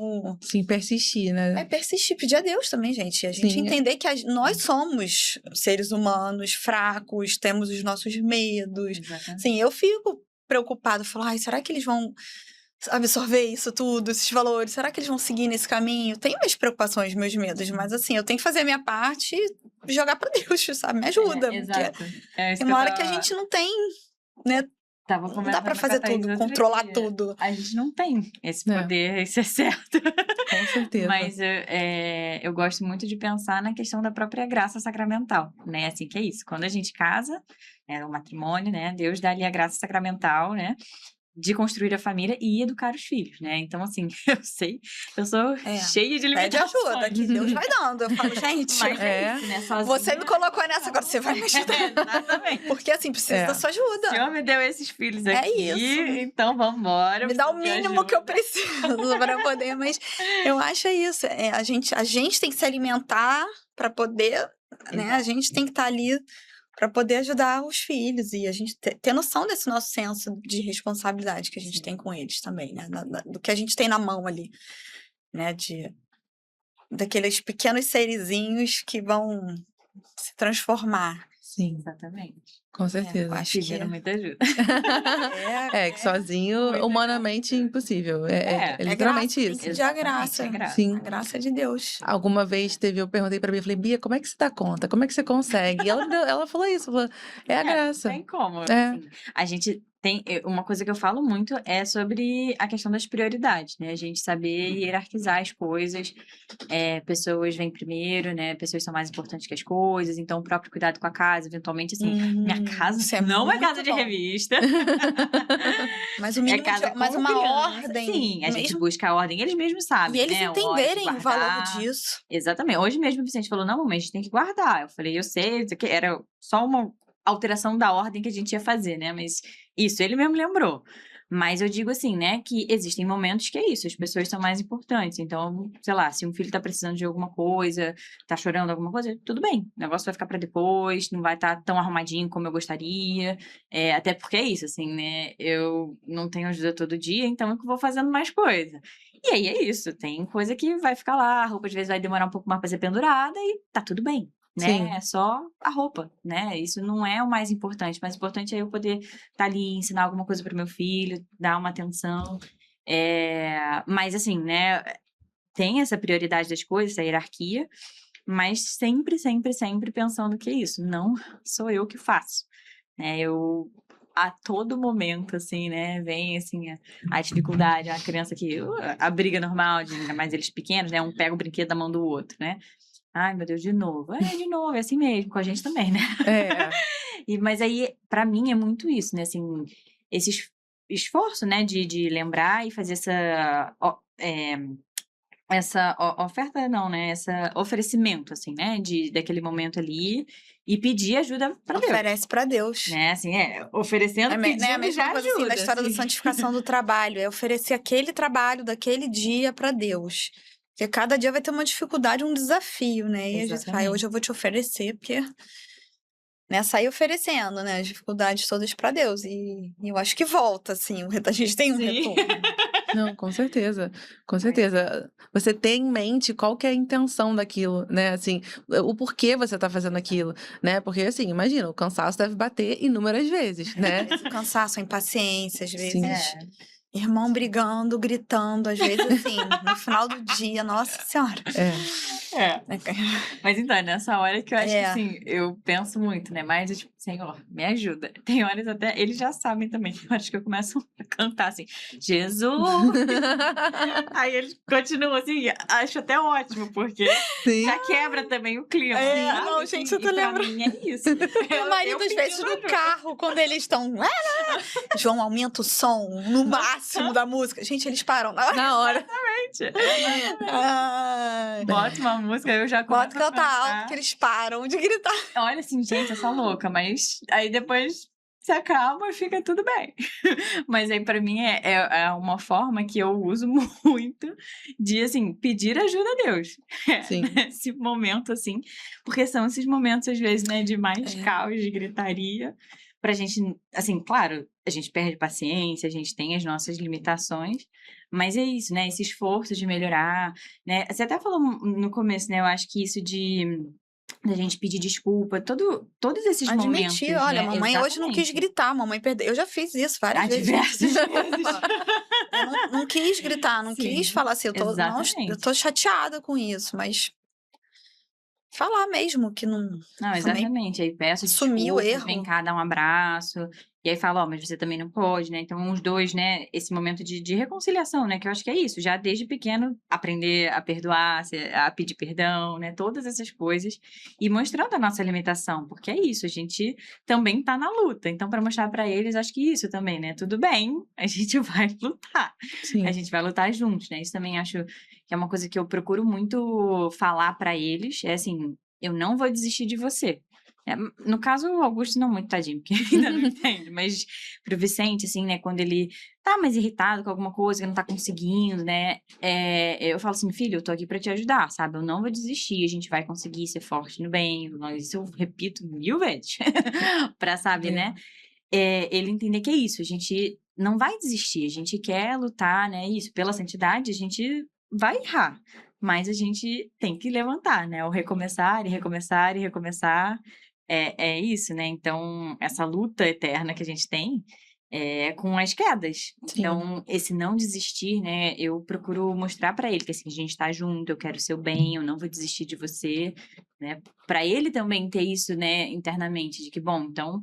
Sim, persistir, né? É persistir, pedir a Deus também, gente. A gente Sim. entender que nós somos seres humanos fracos, temos os nossos medos. Exatamente. Sim, eu fico preocupada, falo, ai, será que eles vão absorver isso tudo, esses valores? Será que eles vão seguir nesse caminho? Tenho minhas preocupações, meus medos, mas assim, eu tenho que fazer a minha parte e jogar pra Deus, sabe? Me ajuda. Exato. Tem uma hora que a gente não tem, né? Não dá pra fazer tudo, controlar tudo. A gente não tem esse poder, isso é certo. Com certeza. Mas eu gosto muito de pensar na questão da própria graça sacramental, né? Assim, que é isso. Quando a gente casa, o matrimônio, né? Deus dá ali a graça sacramental, né? De construir a família e educar os filhos, né? Então, assim, eu sou cheia de limitações. Pede ajuda, que Deus vai dando. Eu falo, gente, mas isso, né? Sozinha, você me colocou nessa, agora você vai me ajudar. Exatamente. Porque, assim, precisa da sua ajuda. O Senhor me deu esses filhos aqui, então vamos embora. Me dá o mínimo que eu preciso para poder, mas eu acho isso. A gente tem que se alimentar para poder, né? A gente tem que estar ali para poder ajudar os filhos e a gente ter noção desse nosso senso de responsabilidade que a gente tem com eles também, né? Do que a gente tem na mão ali, né? Daqueles pequenos serizinhos que vão se transformar. Sim, exatamente. Com certeza. Acho que Pediram muita ajuda. Que sozinho, humanamente impossível. É literalmente graça, isso. Tem que pedir a graça. Sim. A graça de Deus. Alguma vez eu perguntei pra Bia, falei, Bia, como é que você dá conta? Como é que você consegue? E ela falou isso, falou, a graça. Não tem como. É. Assim, a gente tem uma coisa que eu falo muito é sobre a questão das prioridades, né? A gente saber hierarquizar as coisas. Pessoas vêm primeiro, né? Pessoas são mais importantes que as coisas. Então, o próprio cuidado com a casa, eventualmente, assim, minha casa não é casa de revista. Mas o mínimo mas uma ordem. Sim, a gente busca a ordem, eles mesmos sabem. E eles entenderem o valor disso. Exatamente. Hoje mesmo o Vicente falou, não, mamãe, a gente tem que guardar. Eu falei, eu sei, isso aqui era só uma alteração da ordem que a gente ia fazer, né? Mas isso, ele mesmo lembrou. Mas eu digo assim, né, que existem momentos que é isso, as pessoas são mais importantes. Então, sei lá, se um filho tá precisando de alguma coisa, tá chorando alguma coisa, tudo bem. O negócio vai ficar pra depois, não vai estar tão arrumadinho como eu gostaria. Até porque é isso, assim, né, eu não tenho ajuda todo dia, então eu vou fazendo mais coisa. E aí é isso, tem coisa que vai ficar lá, a roupa às vezes vai demorar um pouco mais pra ser pendurada e tá tudo bem. Né? Sim. É só a roupa, né? Isso não é o mais importante. O mais importante é eu poder estar ali, ensinar alguma coisa para o meu filho, dar uma atenção. Mas assim, né? Tem essa prioridade das coisas, essa hierarquia, mas sempre, sempre, sempre pensando que é isso. Não sou eu que faço. Né? Eu a todo momento, assim, né, vem, assim, a dificuldade, a criança que... A briga normal, ainda mais eles pequenos, né? Um pega o brinquedo da mão do outro, né? Ai, meu Deus, de novo. De novo, é assim mesmo, com a gente também, né? Mas aí, pra mim, é muito isso, né? Assim, esse esforço, né, de lembrar e fazer essa oferta, não, né? Esse oferecimento, assim, né? Daquele momento ali e pedir ajuda pra Deus. Oferece pra Deus. Né? Assim, oferecendo, pedindo, né? A mesma coisa ajuda, assim, da história da santificação do trabalho. É oferecer aquele trabalho daquele dia pra Deus. Porque cada dia vai ter uma dificuldade, um desafio, né? E a gente fala, hoje eu vou te oferecer, porque... Né, sair oferecendo, né? As dificuldades todas pra Deus. E eu acho que volta, assim. A gente tem um retorno. Não, com certeza. Com certeza. Você tem em mente qual que é a intenção daquilo, né? Assim, o porquê você tá fazendo aquilo, né? Porque, assim, imagina, o cansaço deve bater inúmeras vezes, né? O cansaço, a impaciência, às vezes... Irmão brigando, gritando, às vezes, assim, no final do dia, nossa senhora. É. Mas então, é nessa hora que eu acho que, É. assim, eu penso muito, né? Mas, eu, tipo, Senhor, me ajuda. Tem horas até, eles já sabem também, tem horas que eu começo a cantar assim, Jesus! Aí eles continuam assim, acho até ótimo, porque Sim. já quebra também o clima, É, sabe? não, Assim, gente, eu tô e pra lembrando. mim é isso. Meu marido, às vezes, pedindo no ajuda. carro, quando eles estão. João, aumenta o som no máximo da música. Gente, eles param na hora. Na hora. Exatamente. Ai. Bota uma música, eu já Bota começo a cantar alto, cantar. que eles param de gritar. Olha assim, gente, essa louca, mas aí depois se acalma e fica tudo bem. Mas aí pra mim é uma forma que eu uso muito de, assim, pedir ajuda a Deus. Sim. Nesse momento, assim, porque são esses momentos, às vezes, né, de mais É. caos, de gritaria, pra gente, assim, claro, a gente perde paciência, a gente tem as nossas limitações, mas é isso, né, esse esforço de melhorar, né, você até falou no começo, né, eu acho que isso da gente pedir desculpa, todos esses momentos, Admitir, olha, né? mamãe hoje não quis Exatamente. gritar, mamãe perdeu. Eu já fiz isso várias Ah, vezes. diversas vezes. Eu não quis gritar, não quis Sim, falar assim, eu tô exatamente. chateada com isso, mas falar mesmo que não Não, também exatamente. Aí peço assumir o desculpas, vem erro. cá dar um abraço. E aí fala, ó, mas você também não pode, né? Então, os dois, né? Esse momento de reconciliação, né? Que eu acho que é isso. Já desde pequeno, aprender a perdoar, a pedir perdão, né? Todas essas coisas. E mostrando a nossa limitação. Porque é isso, a gente também tá na luta. Então, para mostrar para eles, acho que isso também, né? Tudo bem, a gente vai lutar. Sim. A gente vai lutar juntos, né? Isso também acho que é uma coisa que eu procuro muito falar para eles. É assim, eu não vou desistir de você. No caso, o Augusto não muito, tadinho, porque ainda não entende, mas pro Vicente, assim, né, quando ele tá mais irritado com alguma coisa, que não tá conseguindo, né, eu falo assim, filho, eu tô aqui pra te ajudar, sabe, eu não vou desistir, a gente vai conseguir ser forte no bem, isso eu repito 1000 vezes, pra, sabe, né, ele entender que é isso, a gente não vai desistir, a gente quer lutar, né, isso, pela santidade, a gente vai errar, mas a gente tem que levantar, né, ou recomeçar e recomeçar e recomeçar, é isso, né, então essa luta eterna que a gente tem é com as quedas. Sim. Então, esse não desistir, né, eu procuro mostrar pra ele que, assim, a gente tá junto, eu quero o seu bem, eu não vou desistir de você, né, pra ele também ter isso, né, internamente, de que, bom, então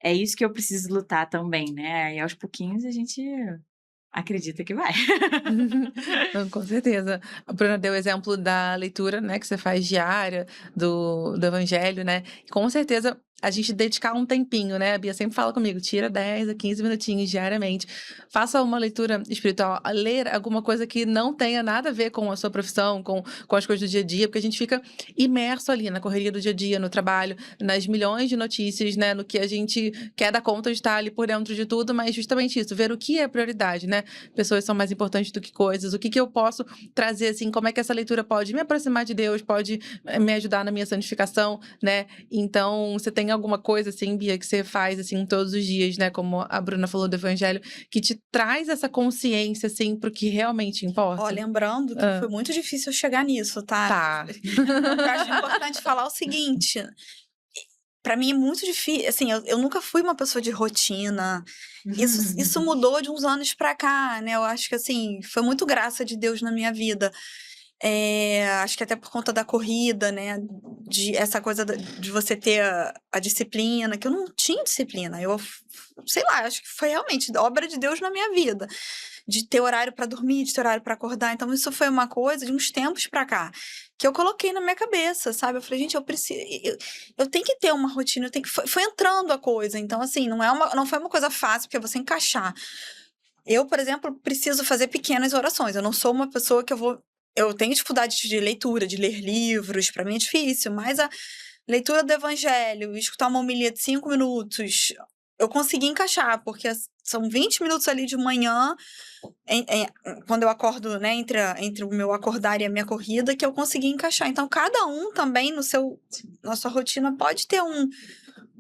é isso que eu preciso lutar também, né, e aos pouquinhos a gente acredita que vai. Não, com certeza. A Bruna deu o exemplo da leitura, né, que você faz diária do evangelho, né, com certeza a gente dedicar um tempinho, né, a Bia sempre fala comigo, tira 10 a 15 minutinhos diariamente, faça uma leitura espiritual, ler alguma coisa que não tenha nada a ver com a sua profissão, com as coisas do dia a dia, porque a gente fica imerso ali na correria do dia a dia, no trabalho, nas milhões de notícias, né, no que a gente quer dar conta de estar ali por dentro de tudo, mas justamente isso, ver o que é prioridade, né, pessoas são mais importantes do que coisas, o que eu posso trazer, assim, como é que essa leitura pode me aproximar de Deus, pode me ajudar na minha santificação, né, então você tem alguma coisa, assim, Bia, que você faz, assim, todos os dias, né, como a Bruna falou do evangelho, que te traz essa consciência, assim, pro que realmente importa? Ó, lembrando que foi muito difícil eu chegar nisso, tá? Tá. Eu acho importante falar o seguinte, pra mim é muito difícil, assim, eu nunca fui uma pessoa de rotina, isso mudou de uns anos pra cá, né, eu acho que, assim, foi muito graça de Deus na minha vida. Acho que até por conta da corrida, né, de essa coisa de você ter a disciplina, que eu não tinha disciplina, eu, sei lá, acho que foi realmente obra de Deus na minha vida, de ter horário pra dormir, de ter horário pra acordar, então isso foi uma coisa de uns tempos pra cá, que eu coloquei na minha cabeça, sabe, eu falei, gente, eu tenho que ter uma rotina, eu tenho que, foi entrando a coisa, então assim, não foi uma coisa fácil, porque você encaixar. Eu, por exemplo, preciso fazer pequenas orações, eu não sou uma pessoa que eu tenho dificuldade de leitura, de ler livros, pra mim é difícil, mas a leitura do evangelho, escutar uma homilia de 5 minutos, eu consegui encaixar, porque são 20 minutos ali de manhã, quando eu acordo, né, entre o meu acordar e a minha corrida, que eu consegui encaixar. Então, cada um também na sua rotina pode ter um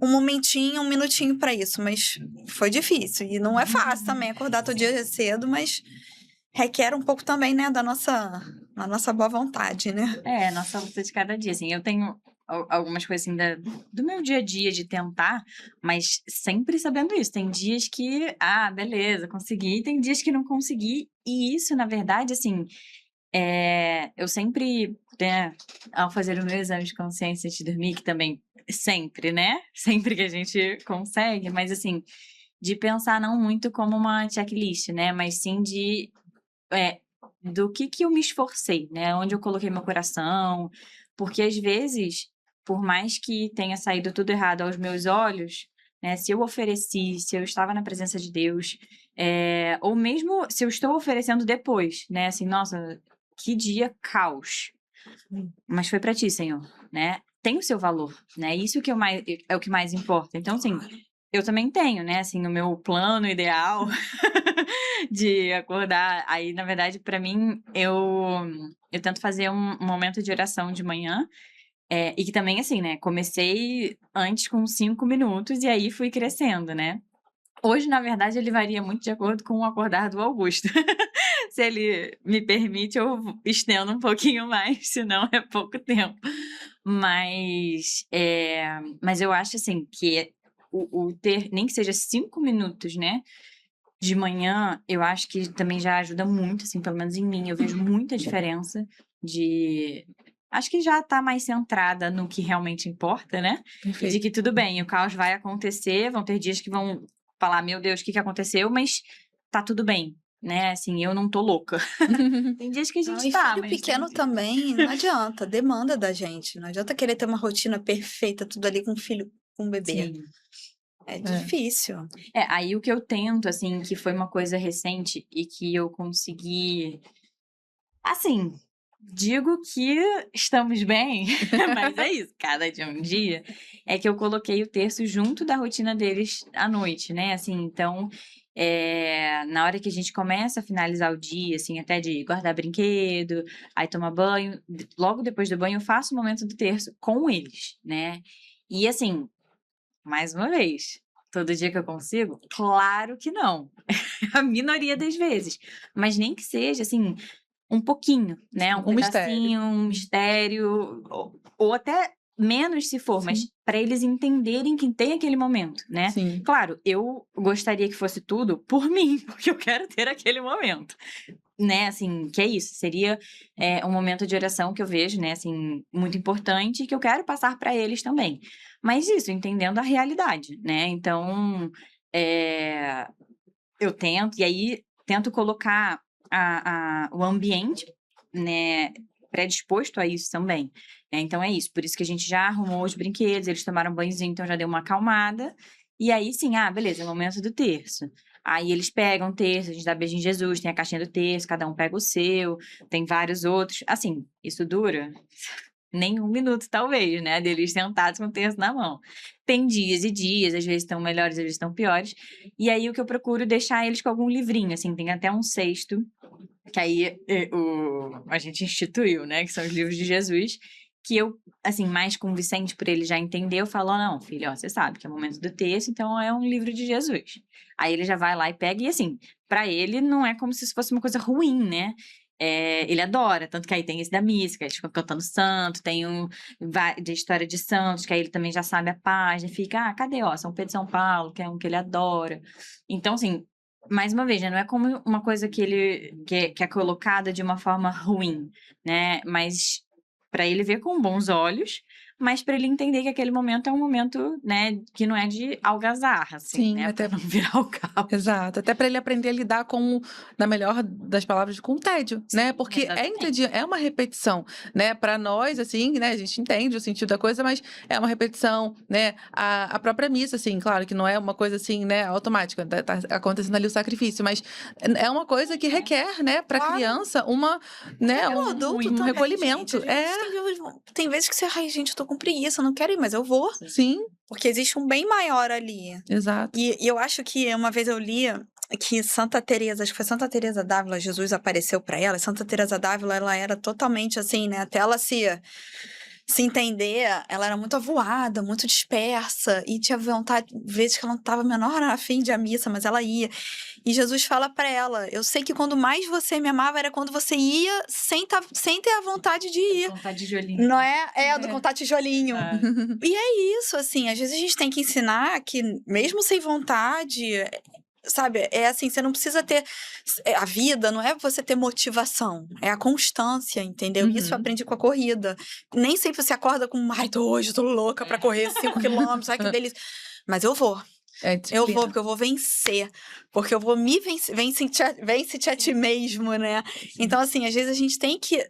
momentinho, um minutinho pra isso, mas foi difícil. E não é fácil também acordar todo dia cedo, mas requer um pouco também, né, da nossa boa vontade, né? Nossa luta de cada dia, assim, eu tenho algumas coisas, assim, do meu dia a dia de tentar, mas sempre sabendo isso, tem dias que, beleza, consegui, tem dias que não consegui, e isso, na verdade, assim, eu sempre, né, ao fazer o meu exame de consciência antes de dormir, que também sempre, né? Sempre que a gente consegue, mas assim, de pensar não muito como uma checklist, né? Mas sim é, do que eu me esforcei, né? Onde eu coloquei meu coração. Porque às vezes, por mais que tenha saído tudo errado aos meus olhos, né? Se eu ofereci, se eu estava na presença de Deus, ou mesmo se eu estou oferecendo depois, né? Assim, nossa, que dia caos. Mas foi para ti, Senhor, né? Tem o seu valor, né? Isso que é o que mais importa. Então, assim, eu também tenho, né? Assim, o meu plano ideal de acordar. Aí, na verdade, para mim, eu tento fazer um momento de oração de manhã. E que também, assim, né? Comecei antes com 5 minutos e aí fui crescendo, né? Hoje, na verdade, ele varia muito de acordo com o acordar do Augusto. Se ele me permite, eu estendo um pouquinho mais, senão é pouco tempo. Mas eu acho, assim, que o ter, nem que seja 5 minutos, né? De manhã, eu acho que também já ajuda muito, assim, pelo menos em mim. Eu vejo muita diferença de... Acho que já tá mais centrada no que realmente importa, né? E de Perfeito. que tudo bem, o caos vai acontecer, vão ter dias que vão falar, meu Deus, o que aconteceu? Mas tá tudo bem, né? Assim, eu não tô louca. Tem dias que a Não, gente e tá, filho mas... pequeno também, não adianta, demanda da gente. Não adianta querer ter uma rotina perfeita, tudo ali com filho, com um bebê. Sim. É É. difícil. Aí o que eu tento, assim, que foi uma coisa recente e que eu consegui... Assim, digo que estamos bem, mas é isso, cada dia é um dia. É que eu coloquei o terço junto da rotina deles à noite, né? Assim, então, na hora que a gente começa a finalizar o dia, assim, até de guardar brinquedo, aí tomar banho, logo depois do banho eu faço o momento do terço com eles, né? E assim, mais uma vez, todo dia que eu consigo? Claro que não. A minoria das vezes. Mas nem que seja, assim, um pouquinho, né? Um Um mistério. pedacinho, um mistério, ou até menos se for, mas Sim. para eles entenderem que tem aquele momento, né? Sim. Claro, eu gostaria que fosse tudo por mim, porque eu quero ter aquele momento, né? Assim, que é isso, seria um momento de oração que eu vejo, né? Assim, muito importante e que eu quero passar para eles também. Mas isso, entendendo a realidade, né? Então, eu tento, e aí tento colocar o ambiente, né, predisposto a isso também, né? Então é isso, por isso que a gente já arrumou os brinquedos, eles tomaram banhozinho, então já deu uma acalmada. E aí sim, beleza, é o momento do terço. Aí eles pegam o terço, a gente dá beijinho em Jesus, tem a caixinha do terço, cada um pega o seu, tem vários outros. Assim, isso dura nem 1 minuto, talvez, né? Deles sentados com o terço na mão. Tem dias e dias, às vezes estão melhores, às vezes estão piores. E aí o que eu procuro deixar eles com algum livrinho, assim, tem até um cesto, que aí a gente instituiu, né? Que são os livros de Jesus, que eu, assim, mais com o Vicente, por ele já entender, eu falo, não, filho, ó, você sabe que é o momento do texto, então é um livro de Jesus. Aí ele já vai lá e pega, e assim, para ele não é como se isso fosse uma coisa ruim, né? Ele adora, tanto que aí tem esse da missa, que eles ficam cantando santo, tem de história de santos, que aí ele também já sabe a página, fica, cadê, ó, São Pedro e São Paulo, que é um que ele adora. Então, assim, mais uma vez, né, não é como uma coisa que é colocada de uma forma ruim, né, mas para ele ver com bons olhos, mas para ele entender que aquele momento é um momento, né, que não é de algazarra, assim, Sim, né, até para não virar o caos. exato, até para ele aprender a lidar com, na melhor das palavras, com o tédio, né? Sim, Porque exatamente. é uma repetição, né? Para nós, assim, né? A gente entende o sentido da coisa, mas é uma repetição, né? A própria missa, assim, claro que não é uma coisa assim, né? Automática, tá acontecendo ali o sacrifício, mas é uma coisa que requer, né? Para Claro. criança né? E pro adulto Um também, recolhimento. gente. Às vezes tem vezes que você, ai, gente, eu tô com preguiça, eu não quero ir, mas eu vou. Sim, Porque existe um bem maior ali. exato. E eu acho que uma vez eu li que Santa Teresa, acho que foi Santa Teresa d'Ávila, Jesus apareceu para ela. Santa Teresa d'Ávila, ela era totalmente assim, né? Até ela se entender, ela era muito avoada, muito dispersa e tinha vontade, vezes que ela não estava menor a fim de ir à missa, mas ela ia. E Jesus fala para ela: eu sei que quando mais você me amava era quando você ia sem ter a vontade de ir. Vontade de jolinho. Não é? Do contar tijolinho. É. E é isso, assim, às vezes a gente tem que ensinar que, mesmo sem vontade, sabe, é assim, você não precisa ter... A vida não é você ter motivação, é a constância, entendeu? Isso eu Uhum. aprendi com a corrida. Nem sempre você acorda com, ai, hoje tô louca pra correr 5 quilômetros, ai, que delícia. Mas eu vou. É Eu vou, disciplina. porque eu vou vencer. Porque eu vou me vencer. Vence-te a ti mesmo, né? Sim. Então, assim, às vezes a gente tem que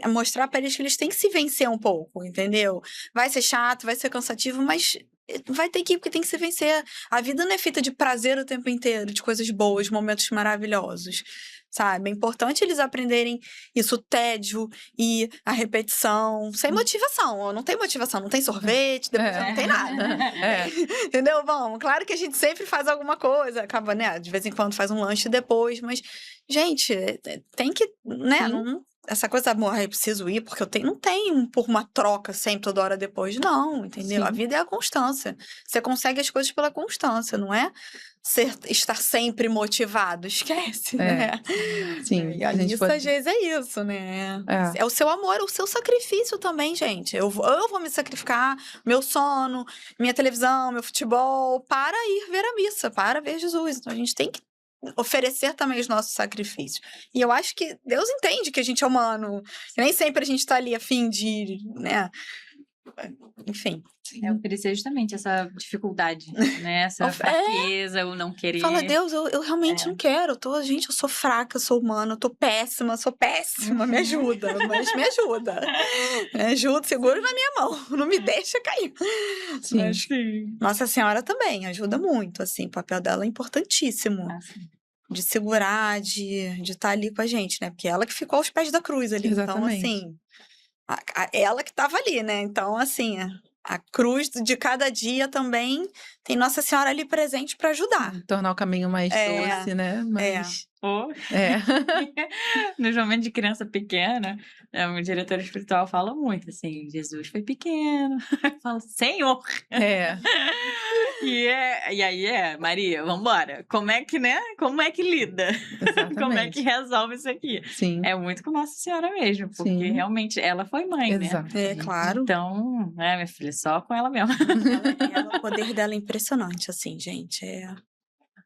mostrar para eles que eles têm que se vencer um pouco, entendeu? Vai ser chato, vai ser cansativo, mas vai ter que ir, porque tem que se vencer. A vida não é feita de prazer o tempo inteiro, de coisas boas, momentos maravilhosos, sabe? É importante eles aprenderem isso, o tédio e a repetição, sem motivação. Não tem motivação, não tem sorvete, depois não tem nada. É. Entendeu? Bom, claro que a gente sempre faz alguma coisa, acaba, né? De vez em quando faz um lanche depois, mas, gente, tem que, né? Sim. Não, essa coisa, amor, eu preciso ir porque eu tenho, não tem por uma troca sempre, toda hora depois, não, entendeu? A Sim. vida é a constância. Você consegue as coisas pela constância, não é estar sempre motivado, esquece, né? Sim. E a gente lista, pode... às vezes, é isso, né? É. É o seu amor, é o seu sacrifício também, gente. Eu vou me sacrificar, meu sono, minha televisão, meu futebol, para ir ver a missa, para ver Jesus. Então, a gente tem que oferecer também os nossos sacrifícios. E eu acho que Deus entende que a gente é humano. E nem sempre a gente tá ali a fim de, né? Enfim. É oferecer justamente essa dificuldade, né? Essa fraqueza, o não querer. Fala, Deus, eu realmente não quero. Gente, eu sou fraca, eu sou humana, eu tô péssima, me ajuda, mas me ajuda. Me ajuda, segura na minha mão, não me deixa cair. Sim. Acho que Nossa Senhora também ajuda muito, assim, o papel dela é importantíssimo. De segurar, de estar ali com a gente, né? Porque ela que ficou aos pés da cruz ali. Exatamente. Então, assim, ela que estava ali, né? Então, assim, a cruz de cada dia também tem Nossa Senhora ali presente para ajudar. Tornar o caminho mais doce, né? Mas... Nos momentos de criança pequena, o diretor espiritual fala muito assim, Jesus foi pequeno. Fala, Senhor! E aí Maria, vambora. Como é que, né? Como é que lida? Exatamente. Como é que resolve isso aqui? Sim. É muito com Nossa Senhora mesmo, porque Sim. realmente ela foi mãe, Exato. né? Claro. Então, minha filha, só com ela mesma. O poder dela é impressionante, assim, gente. É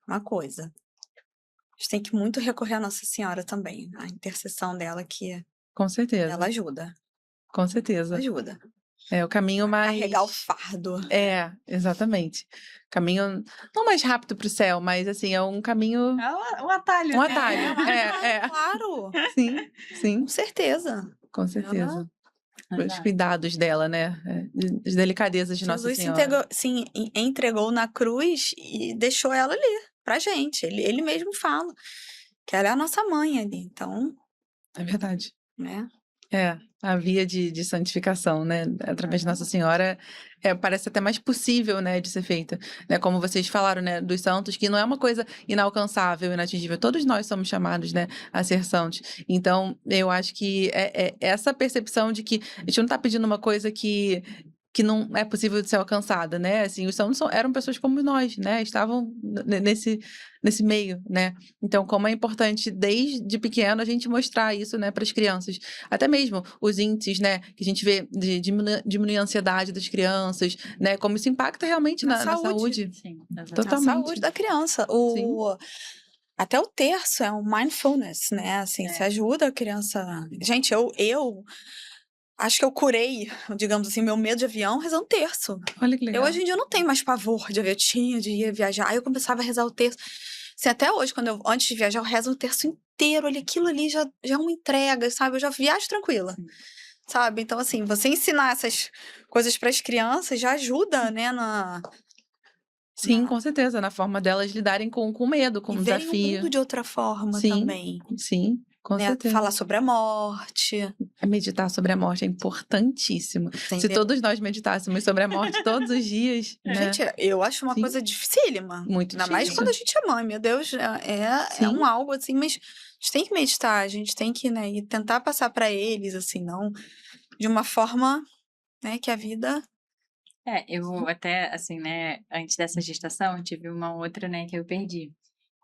uma coisa. A gente tem que muito recorrer à Nossa Senhora também. A intercessão dela, que Com certeza. ela ajuda. Com certeza. Ajuda. É o caminho mais... Carregar o fardo. Exatamente. Caminho não mais rápido pro céu, mas assim, é um caminho... Um atalho, Um né? atalho. Claro. Sim. Com certeza. Com certeza. Os cuidados dela, né? As delicadezas de Nossa Senhora. Jesus entregou na cruz e deixou ela ali, pra gente. Ele mesmo fala que ela é a nossa mãe ali. Então, É verdade. né? A via de santificação, né? Através de Nossa Senhora, parece até mais possível, né, de ser feita. Né? Como vocês falaram, né, dos santos, que não é uma coisa inalcançável, inatingível. Todos nós somos chamados, né, a ser santos. Então, eu acho que é essa percepção de que a gente não está pedindo uma coisa que não é possível de ser alcançada, né? Assim, os santos eram pessoas como nós, né? Estavam nesse meio, né? Então, como é importante, desde pequeno, a gente mostrar isso, né, para as crianças. Até mesmo os índices, né, que a gente vê de diminuir a ansiedade das crianças, né? Como isso impacta realmente na saúde. Sim, Totalmente. Na saúde da criança. Até o terço é um mindfulness, né? Assim, se ajuda a criança. Gente, eu acho que eu curei, digamos assim, meu medo de avião rezando terço. Olha que legal. Hoje em dia eu não tenho mais pavor de avião. Eu tinha de ir viajar. Aí eu começava a rezar o terço. Assim, até hoje, antes de viajar, eu rezo o terço inteiro. Aquilo ali já é uma entrega, sabe? Eu já viajo tranquila. Sabe? Então, assim, você ensinar essas coisas para as crianças já ajuda, né? Sim, com certeza. Na forma delas lidarem com medo, com e verem desafio. o mundo de outra forma também. Sim, com certeza. Falar sobre a morte. Meditar sobre a morte é importantíssimo. Entendeu? Se todos nós meditássemos sobre a morte todos os dias, né? Gente, eu acho uma coisa dificílima. Muito Ainda mais quando a gente é mãe, meu Deus, é um algo assim, mas a gente tem que meditar, a gente tem que, né, e tentar passar para eles, assim, não de uma forma, né, que a vida... eu até, assim, né, antes dessa gestação, eu tive uma outra, né, que eu perdi.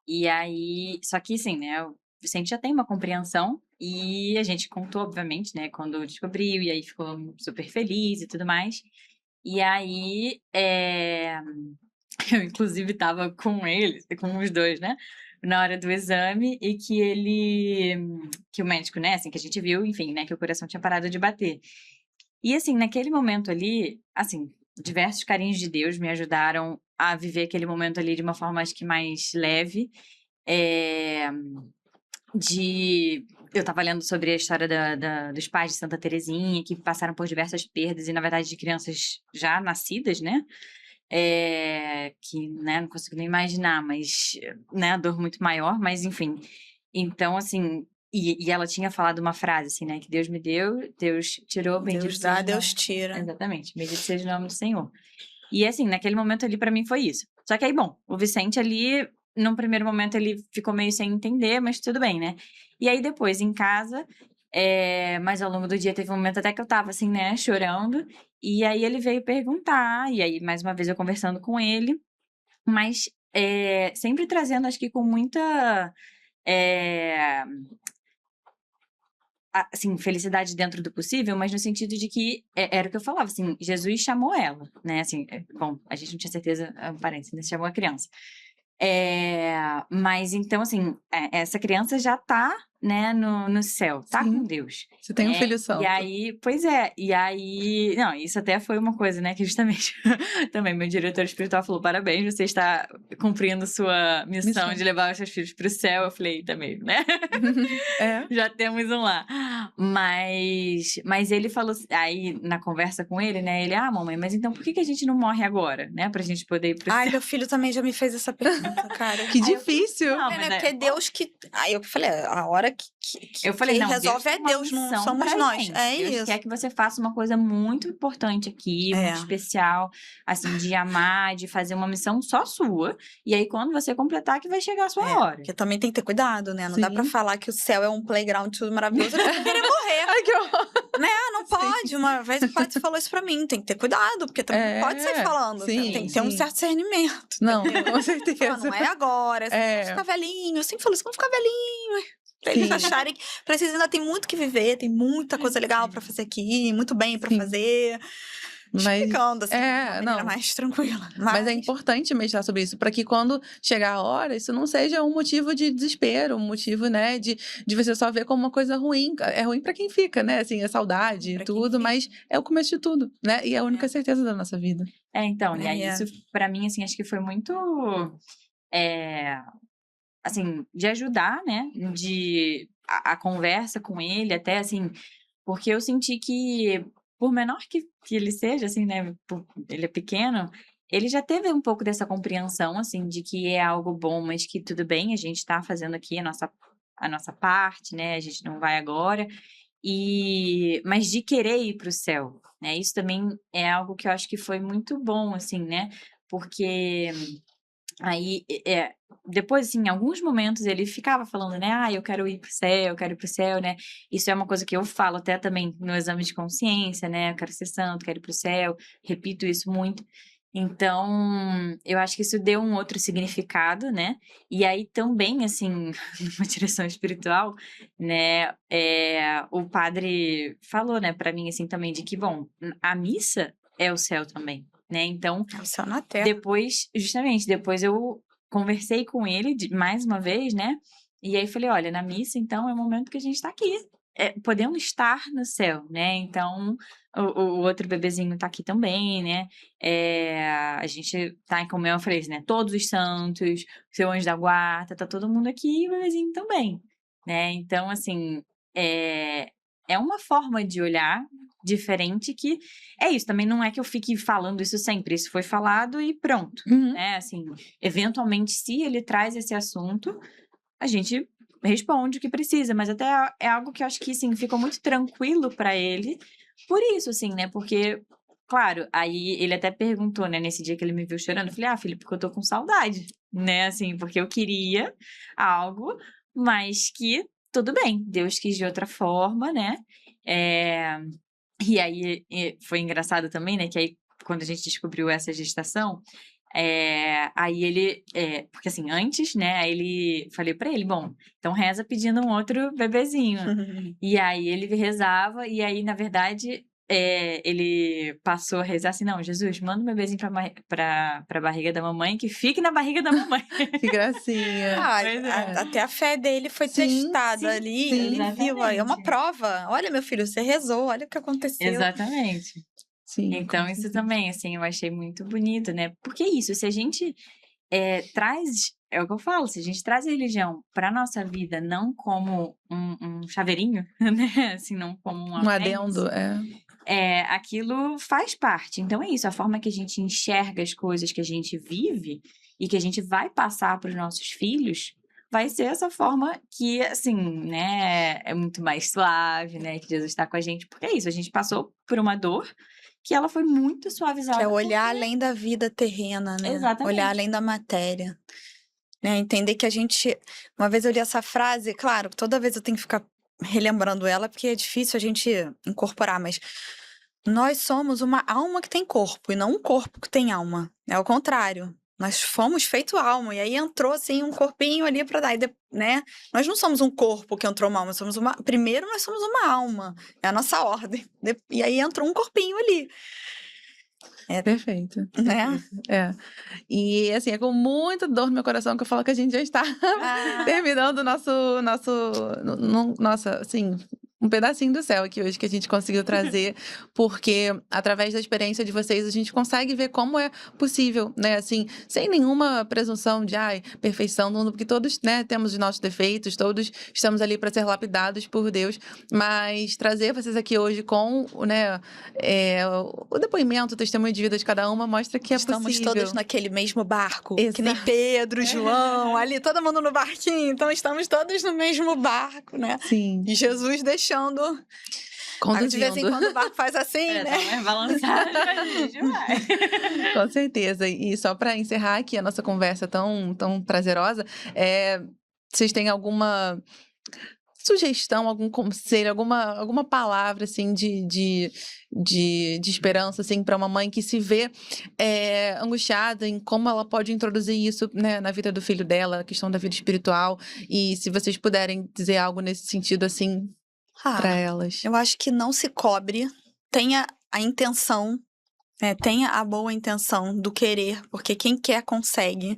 E aí, só que assim, né, o Vicente já tem uma compreensão e a gente contou, obviamente, né, quando descobriu, e aí ficou super feliz e tudo mais. E aí, eu inclusive estava com ele, com os dois, né? Na hora do exame, e que o médico, né, assim, que a gente viu, enfim, né, que o coração tinha parado de bater. E assim, naquele momento ali, assim, diversos carinhos de Deus me ajudaram a viver aquele momento ali de uma forma, acho que mais leve. Eh, eu estava lendo sobre a história dos pais de Santa Terezinha, que passaram por diversas perdas, e na verdade de crianças já nascidas, né? Que, né, não consigo nem imaginar, mas, né, a dor muito maior, mas enfim. Então, assim, e ela tinha falado uma frase, assim, né, que Deus me deu, Deus tirou, bendito Deus dá, seja o Deus nome. tira. Exatamente, bendito seja o nome do Senhor. E assim, naquele momento ali pra mim foi isso. Só que aí, bom, o Vicente ali, num primeiro momento ele ficou meio sem entender, mas tudo bem, né? E aí depois em casa, mas ao longo do dia teve um momento até que eu tava assim, né, chorando, e aí ele veio perguntar, e aí mais uma vez eu conversando com ele, mas sempre trazendo, acho que com muita, eh, assim, felicidade dentro do possível, mas no sentido de que era o que eu falava, assim, Jesus chamou ela, né? Assim, bom, a gente não tinha certeza, parênteses, né? Chamou a criança. Mas então, assim, essa criança já tá, né, no céu, tá Sim. com Deus. Você tem um filho E santo. aí, pois é, e aí, não, isso até foi uma coisa, né, que justamente também meu diretor espiritual falou, parabéns, você está cumprindo sua missão de levar os seus filhos pro céu. Eu falei, também, né? É. Já temos um lá. Mas ele falou, aí na conversa com ele, né, ele, mamãe, mas então por que a gente não morre agora, né, pra gente poder ir pro Ai, céu? meu filho também já me fez essa pergunta, cara. Que Aí eu falei, difícil. não, É, mas né? Porque é Deus que. Aí eu falei, a hora que eu falei, quem não, resolve Deus é tem uma Deus, não missão somos pra nós. gente. É Deus isso. quer que você faça uma coisa muito importante aqui, muito especial, assim, de amar, de fazer uma missão só sua. E aí, quando você completar, que vai chegar a sua hora. Porque também tem que ter cuidado, né? Não dá pra Sim. falar que o céu é um playground tudo maravilhoso e depois querer morrer. Ai, que horror. Né? Não pode. Uma vez o padre falou isso pra mim. Tem que ter cuidado, porque também não pode sair falando. Sim, Tem que ter um sim. certo discernimento. Não, entendeu? com certeza. Falar, não é agora, vamos ficar velhinho. Eu sempre falo isso, vamos ficar velhinho. Pra eles Sim. acharem que vocês ainda tem muito que viver, tem muita coisa legal pra fazer aqui, muito bem pra Sim. fazer. Explicando, assim, de uma maneira não. mais tranquila. Mas é importante meditar sobre isso, para que quando chegar a hora, isso não seja um motivo de desespero, um motivo, né, de você só ver como uma coisa ruim. É ruim para quem fica, né, assim, é saudade e tudo, mas é o começo de tudo, né, e é a única certeza da nossa vida. Então, e aí isso, pra mim, assim, acho que foi muito, assim, de ajudar, né, a conversa com ele, até, assim, porque eu senti que, por menor que ele seja, assim, né, ele é pequeno, ele já teve um pouco dessa compreensão, assim, de que é algo bom, mas que tudo bem, a gente tá fazendo aqui a nossa parte, né, a gente não vai agora, mas de querer ir para o céu, né, isso também é algo que eu acho que foi muito bom, assim, né, porque aí, depois, assim, em alguns momentos ele ficava falando, né, eu quero ir pro céu, eu quero ir pro céu, né, isso é uma coisa que eu falo até também no exame de consciência, né, eu quero ser santo, quero ir pro céu, repito isso muito. Então, eu acho que isso deu um outro significado, né, e aí também, assim, numa direção espiritual, né, o padre falou, né, pra mim, assim, também, de que, bom, a missa é o céu também, né, então É o céu na terra. depois eu conversei com ele mais uma vez, né, e aí falei, olha, na missa, então, é o momento que a gente tá aqui, podemos estar no céu, né, então, o outro bebezinho tá aqui também, né, a gente tá em comunhão, eu falei, né, todos os santos, seu anjo da guarda, tá todo mundo aqui e o bebezinho também, né, então, assim, é uma forma de olhar diferente que é isso, também não é que eu fique falando isso sempre, isso foi falado e pronto, né, assim, eventualmente se ele traz esse assunto, a gente responde o que precisa, mas até é algo que eu acho que, assim, ficou muito tranquilo pra ele, por isso, assim, né, porque, claro, aí ele até perguntou, né, nesse dia que ele me viu chorando, eu falei, filho, porque eu tô com saudade, né, assim, porque eu queria algo, mas que tudo bem, Deus quis de outra forma, né, e aí foi engraçado também, né, que aí quando a gente descobriu essa gestação, aí ele, porque assim, antes, né, aí falei pra ele, bom, então reza pedindo um outro bebezinho. E aí ele rezava, e aí, na verdade, ele passou a rezar assim, não, Jesus, manda um bebezinho pra barriga da mamãe, que fique na barriga da mamãe. Que gracinha. Ah, Pois é. até a fé dele foi Sim, testada sim, ali, sim. ele viu, ó, é uma Exatamente. prova. Olha, meu filho, você rezou, olha o que aconteceu. Exatamente. Sim, Então, com isso certeza. também, assim, eu achei muito bonito, né? Porque é isso, se a gente traz, é o que eu falo, se a gente traz a religião para nossa vida não como um chaveirinho, né? Assim, não como um Um adendo, apêndice, aquilo faz parte. Então é isso, a forma que a gente enxerga as coisas que a gente vive e que a gente vai passar para os nossos filhos vai ser essa forma que, assim, né, é muito mais suave, né, que Jesus está com a gente, porque é isso, a gente passou por uma dor que ela foi muito Que é suavizada. olhar além da vida terrena, né? Olhar Exatamente. além da matéria. Né? Entender que a gente. Uma vez eu li essa frase, claro, toda vez eu tenho que ficar relembrando ela, porque é difícil a gente incorporar, mas nós somos uma alma que tem corpo, e não um corpo que tem alma. É o contrário. Nós fomos feito alma, e aí entrou assim um corpinho ali para dar, né? Nós não somos um corpo que entrou uma alma, somos uma. Primeiro nós somos uma alma, é a nossa ordem. E aí entrou um corpinho ali, Perfeito. né? É. E assim, é com muita dor no meu coração que eu falo que a gente já está Ah, terminando o nossa, assim, um pedacinho do céu aqui hoje que a gente conseguiu trazer, porque através da experiência de vocês a gente consegue ver como é possível, né, assim, sem nenhuma presunção de, perfeição, porque todos, né, temos os nossos defeitos, todos estamos ali para ser lapidados por Deus, mas trazer vocês aqui hoje com, né, o depoimento, o testemunho de vida de cada uma mostra que é estamos possível. todos naquele mesmo barco, que nem Exato. Pedro, João, ali todo mundo no barquinho, então estamos todos no mesmo barco, né? Sim, E Jesus deixando. De vez em conduzindo. quando o barco faz assim, Dá né? uma balançada, mas a gente vai. Com certeza. E só para encerrar aqui a nossa conversa tão prazerosa, vocês têm alguma sugestão, algum conselho, alguma palavra assim de esperança assim para uma mãe que se vê angustiada em como ela pode introduzir isso, né, na vida do filho dela, a questão da vida espiritual, e se vocês puderem dizer algo nesse sentido assim para elas. Eu acho que não se cobre, tenha a intenção, né? Tenha a boa intenção do querer, porque quem quer consegue.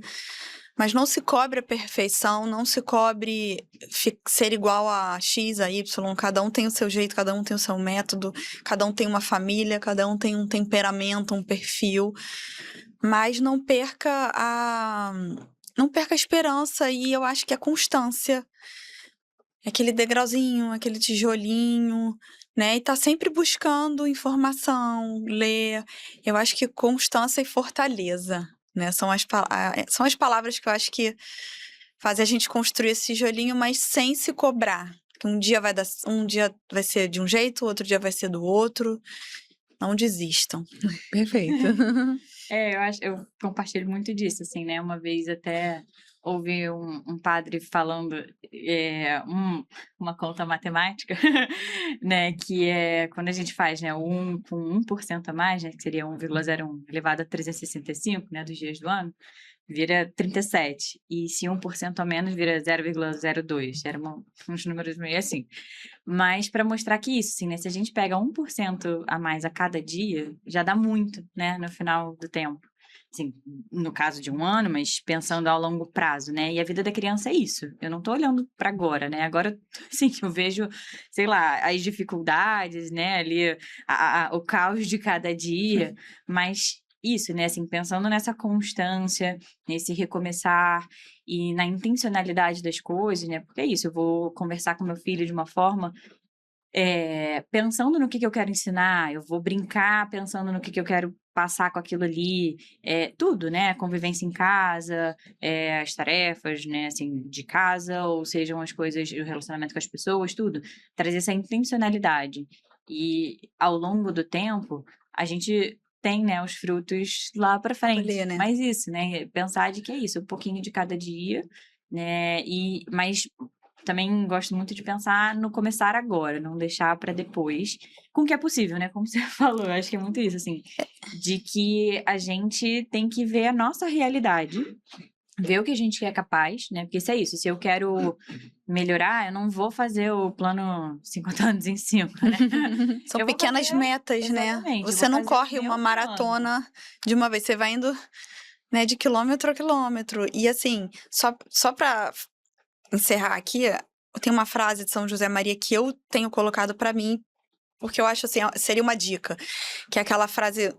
Mas não se cobre a perfeição, não se cobre ser igual a X, a Y. Cada um tem o seu jeito, cada um tem o seu método, cada um tem uma família, cada um tem um temperamento, um perfil. Mas não perca a esperança, e eu acho que a constância. Aquele degrauzinho, aquele tijolinho, né? E tá sempre buscando informação, ler. Eu acho que constância e fortaleza, né? São as palavras que eu acho que fazem a gente construir esse tijolinho, mas sem se cobrar. Que um dia vai ser de um jeito, outro dia vai ser do outro. Não desistam. Perfeito. Eu compartilho muito disso, assim, né? Uma vez até ouvi um padre falando uma conta matemática, né? Que é quando a gente faz, né, 1 com 1% a mais, né? Que seria 1,01 elevado a 365, né? Dos dias do ano, vira 37. E se 1% a menos, vira 0,02. Eram uns números meio assim. Mas para mostrar que isso, assim, né? Se a gente pega 1% a mais a cada dia, já dá muito, né? No final do tempo. Assim, no caso de um ano, mas pensando ao longo prazo, né? E a vida da criança é isso. Eu não tô olhando para agora, né? Agora, assim, eu vejo, sei lá, as dificuldades, né? Ali, o caos de cada dia, mas isso, né? Assim, pensando nessa constância, nesse recomeçar e na intencionalidade das coisas, né? Porque é isso, eu vou conversar com meu filho de uma forma pensando no que eu quero ensinar, eu vou brincar pensando no que eu quero passar com aquilo ali, tudo, né? Convivência em casa, as tarefas, né? Assim, de casa, ou sejam as coisas, o relacionamento com as pessoas, tudo. Trazer essa intencionalidade. E ao longo do tempo, a gente tem, né, os frutos lá para frente. Colher, né? Mas isso, né? Pensar de que é isso, um pouquinho de cada dia, né? Mas também gosto muito de pensar no começar agora, não deixar para depois, com o que é possível, né? Como você falou, eu acho que é muito isso, assim, de que a gente tem que ver a nossa realidade, ver o que a gente é capaz, né? Porque isso é isso, se eu quero melhorar, eu não vou fazer o plano 50 anos em 5, né? São Eu vou pequenas fazer- metas, né? Exatamente, eu Você vou não fazer o corre meu uma plano. maratona de uma vez, você vai indo, né, de quilômetro a quilômetro. E assim, só para encerrar aqui, tem uma frase de São José Maria que eu tenho colocado para mim, porque eu acho assim, seria uma dica, que é aquela frase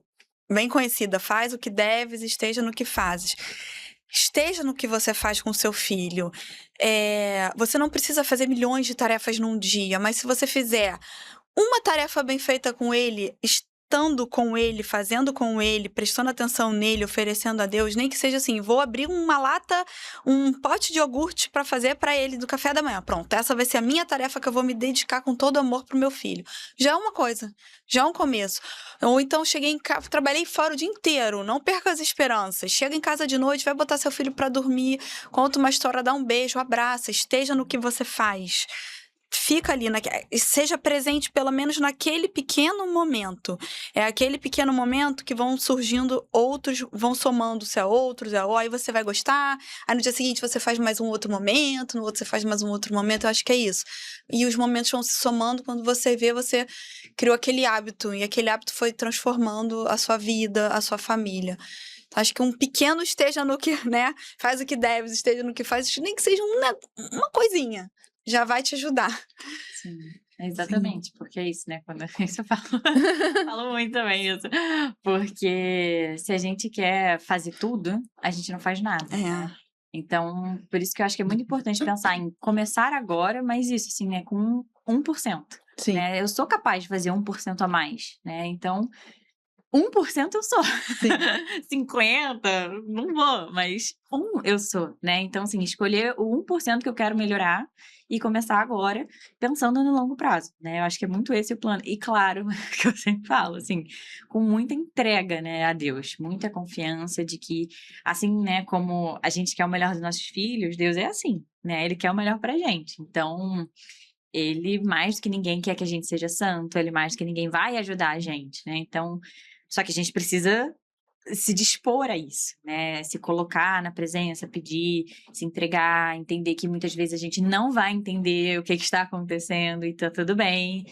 bem conhecida: faz o que deves, esteja no que fazes. Esteja no que você faz com seu filho. Você não precisa fazer milhões de tarefas num dia, mas se você fizer uma tarefa bem feita com ele, estando com ele, fazendo com ele, prestando atenção nele, oferecendo a Deus, nem que seja assim, vou abrir uma lata, um pote de iogurte para fazer para ele do café da manhã. Pronto, essa vai ser a minha tarefa que eu vou me dedicar com todo amor pro meu filho. Já é uma coisa, já é um começo. Ou então cheguei em casa, trabalhei fora o dia inteiro, não perca as esperanças. Chega em casa de noite, vai botar seu filho para dormir, conta uma história, dá um beijo, abraça, esteja no que você faz. Fica ali, seja presente pelo menos naquele pequeno momento. É aquele pequeno momento que vão surgindo outros, vão somando-se a outros, aí você vai gostar, aí no dia seguinte você faz mais um outro momento, no outro você faz mais um outro momento, eu acho que é isso. E os momentos vão se somando, quando você vê, você criou aquele hábito, e aquele hábito foi transformando a sua vida, a sua família. Acho que um pequeno esteja no que, né, faz o que deve, esteja no que faz, nem que seja uma coisinha, já vai te ajudar. Sim, exatamente, porque é isso, né? Quando isso eu falo, falo muito também isso. Porque se a gente quer fazer tudo, a gente não faz nada, né? Então, por isso que eu acho que é muito importante pensar em começar agora, mas isso, assim, né? Com 1%. Sim. Né? Eu sou capaz de fazer 1% a mais, né? Então, 1% eu sou. Sim. 50, não vou, mas 1 eu sou, né? Então, assim, escolher o 1% que eu quero melhorar e começar agora, pensando no longo prazo, né? Eu acho que é muito esse o plano. E claro, que eu sempre falo, assim, com muita entrega, né, a Deus, muita confiança de que, assim, né, como a gente quer o melhor dos nossos filhos, Deus é assim, né? Ele quer o melhor pra gente. Então, ele mais do que ninguém quer que a gente seja santo, ele mais do que ninguém vai ajudar a gente, né? Então, só que a gente precisa se dispor a isso, né? Se colocar na presença, pedir, se entregar, entender que muitas vezes a gente não vai entender o que está acontecendo e tá tudo bem.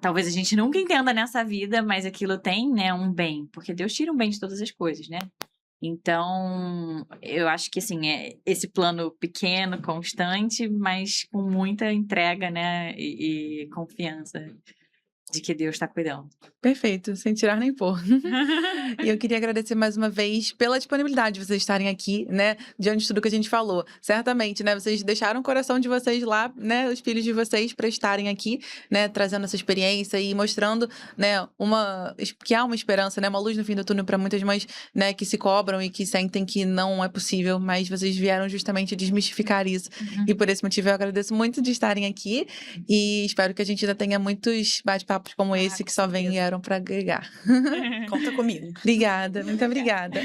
Talvez a gente nunca entenda nessa vida, mas aquilo tem, né, um bem, porque Deus tira um bem de todas as coisas, né? Então, eu acho que, assim, é esse plano pequeno, constante, mas com muita entrega, né, e confiança de que Deus está cuidando. Perfeito, sem tirar nem pôr. E eu queria agradecer mais uma vez pela disponibilidade de vocês estarem aqui, né, diante de tudo que a gente falou. Certamente, né, vocês deixaram o coração de vocês lá, né, os filhos de vocês para estarem aqui, né, trazendo essa experiência e mostrando, né, que há uma esperança, né, uma luz no fim do túnel para muitas mães, né, que se cobram e que sentem que não é possível, mas vocês vieram justamente desmistificar isso. E por esse motivo eu agradeço muito de estarem aqui e espero que a gente ainda tenha muitos bate-papos como esse que só vieram para agregar. Conta comigo. Obrigada, muito obrigada.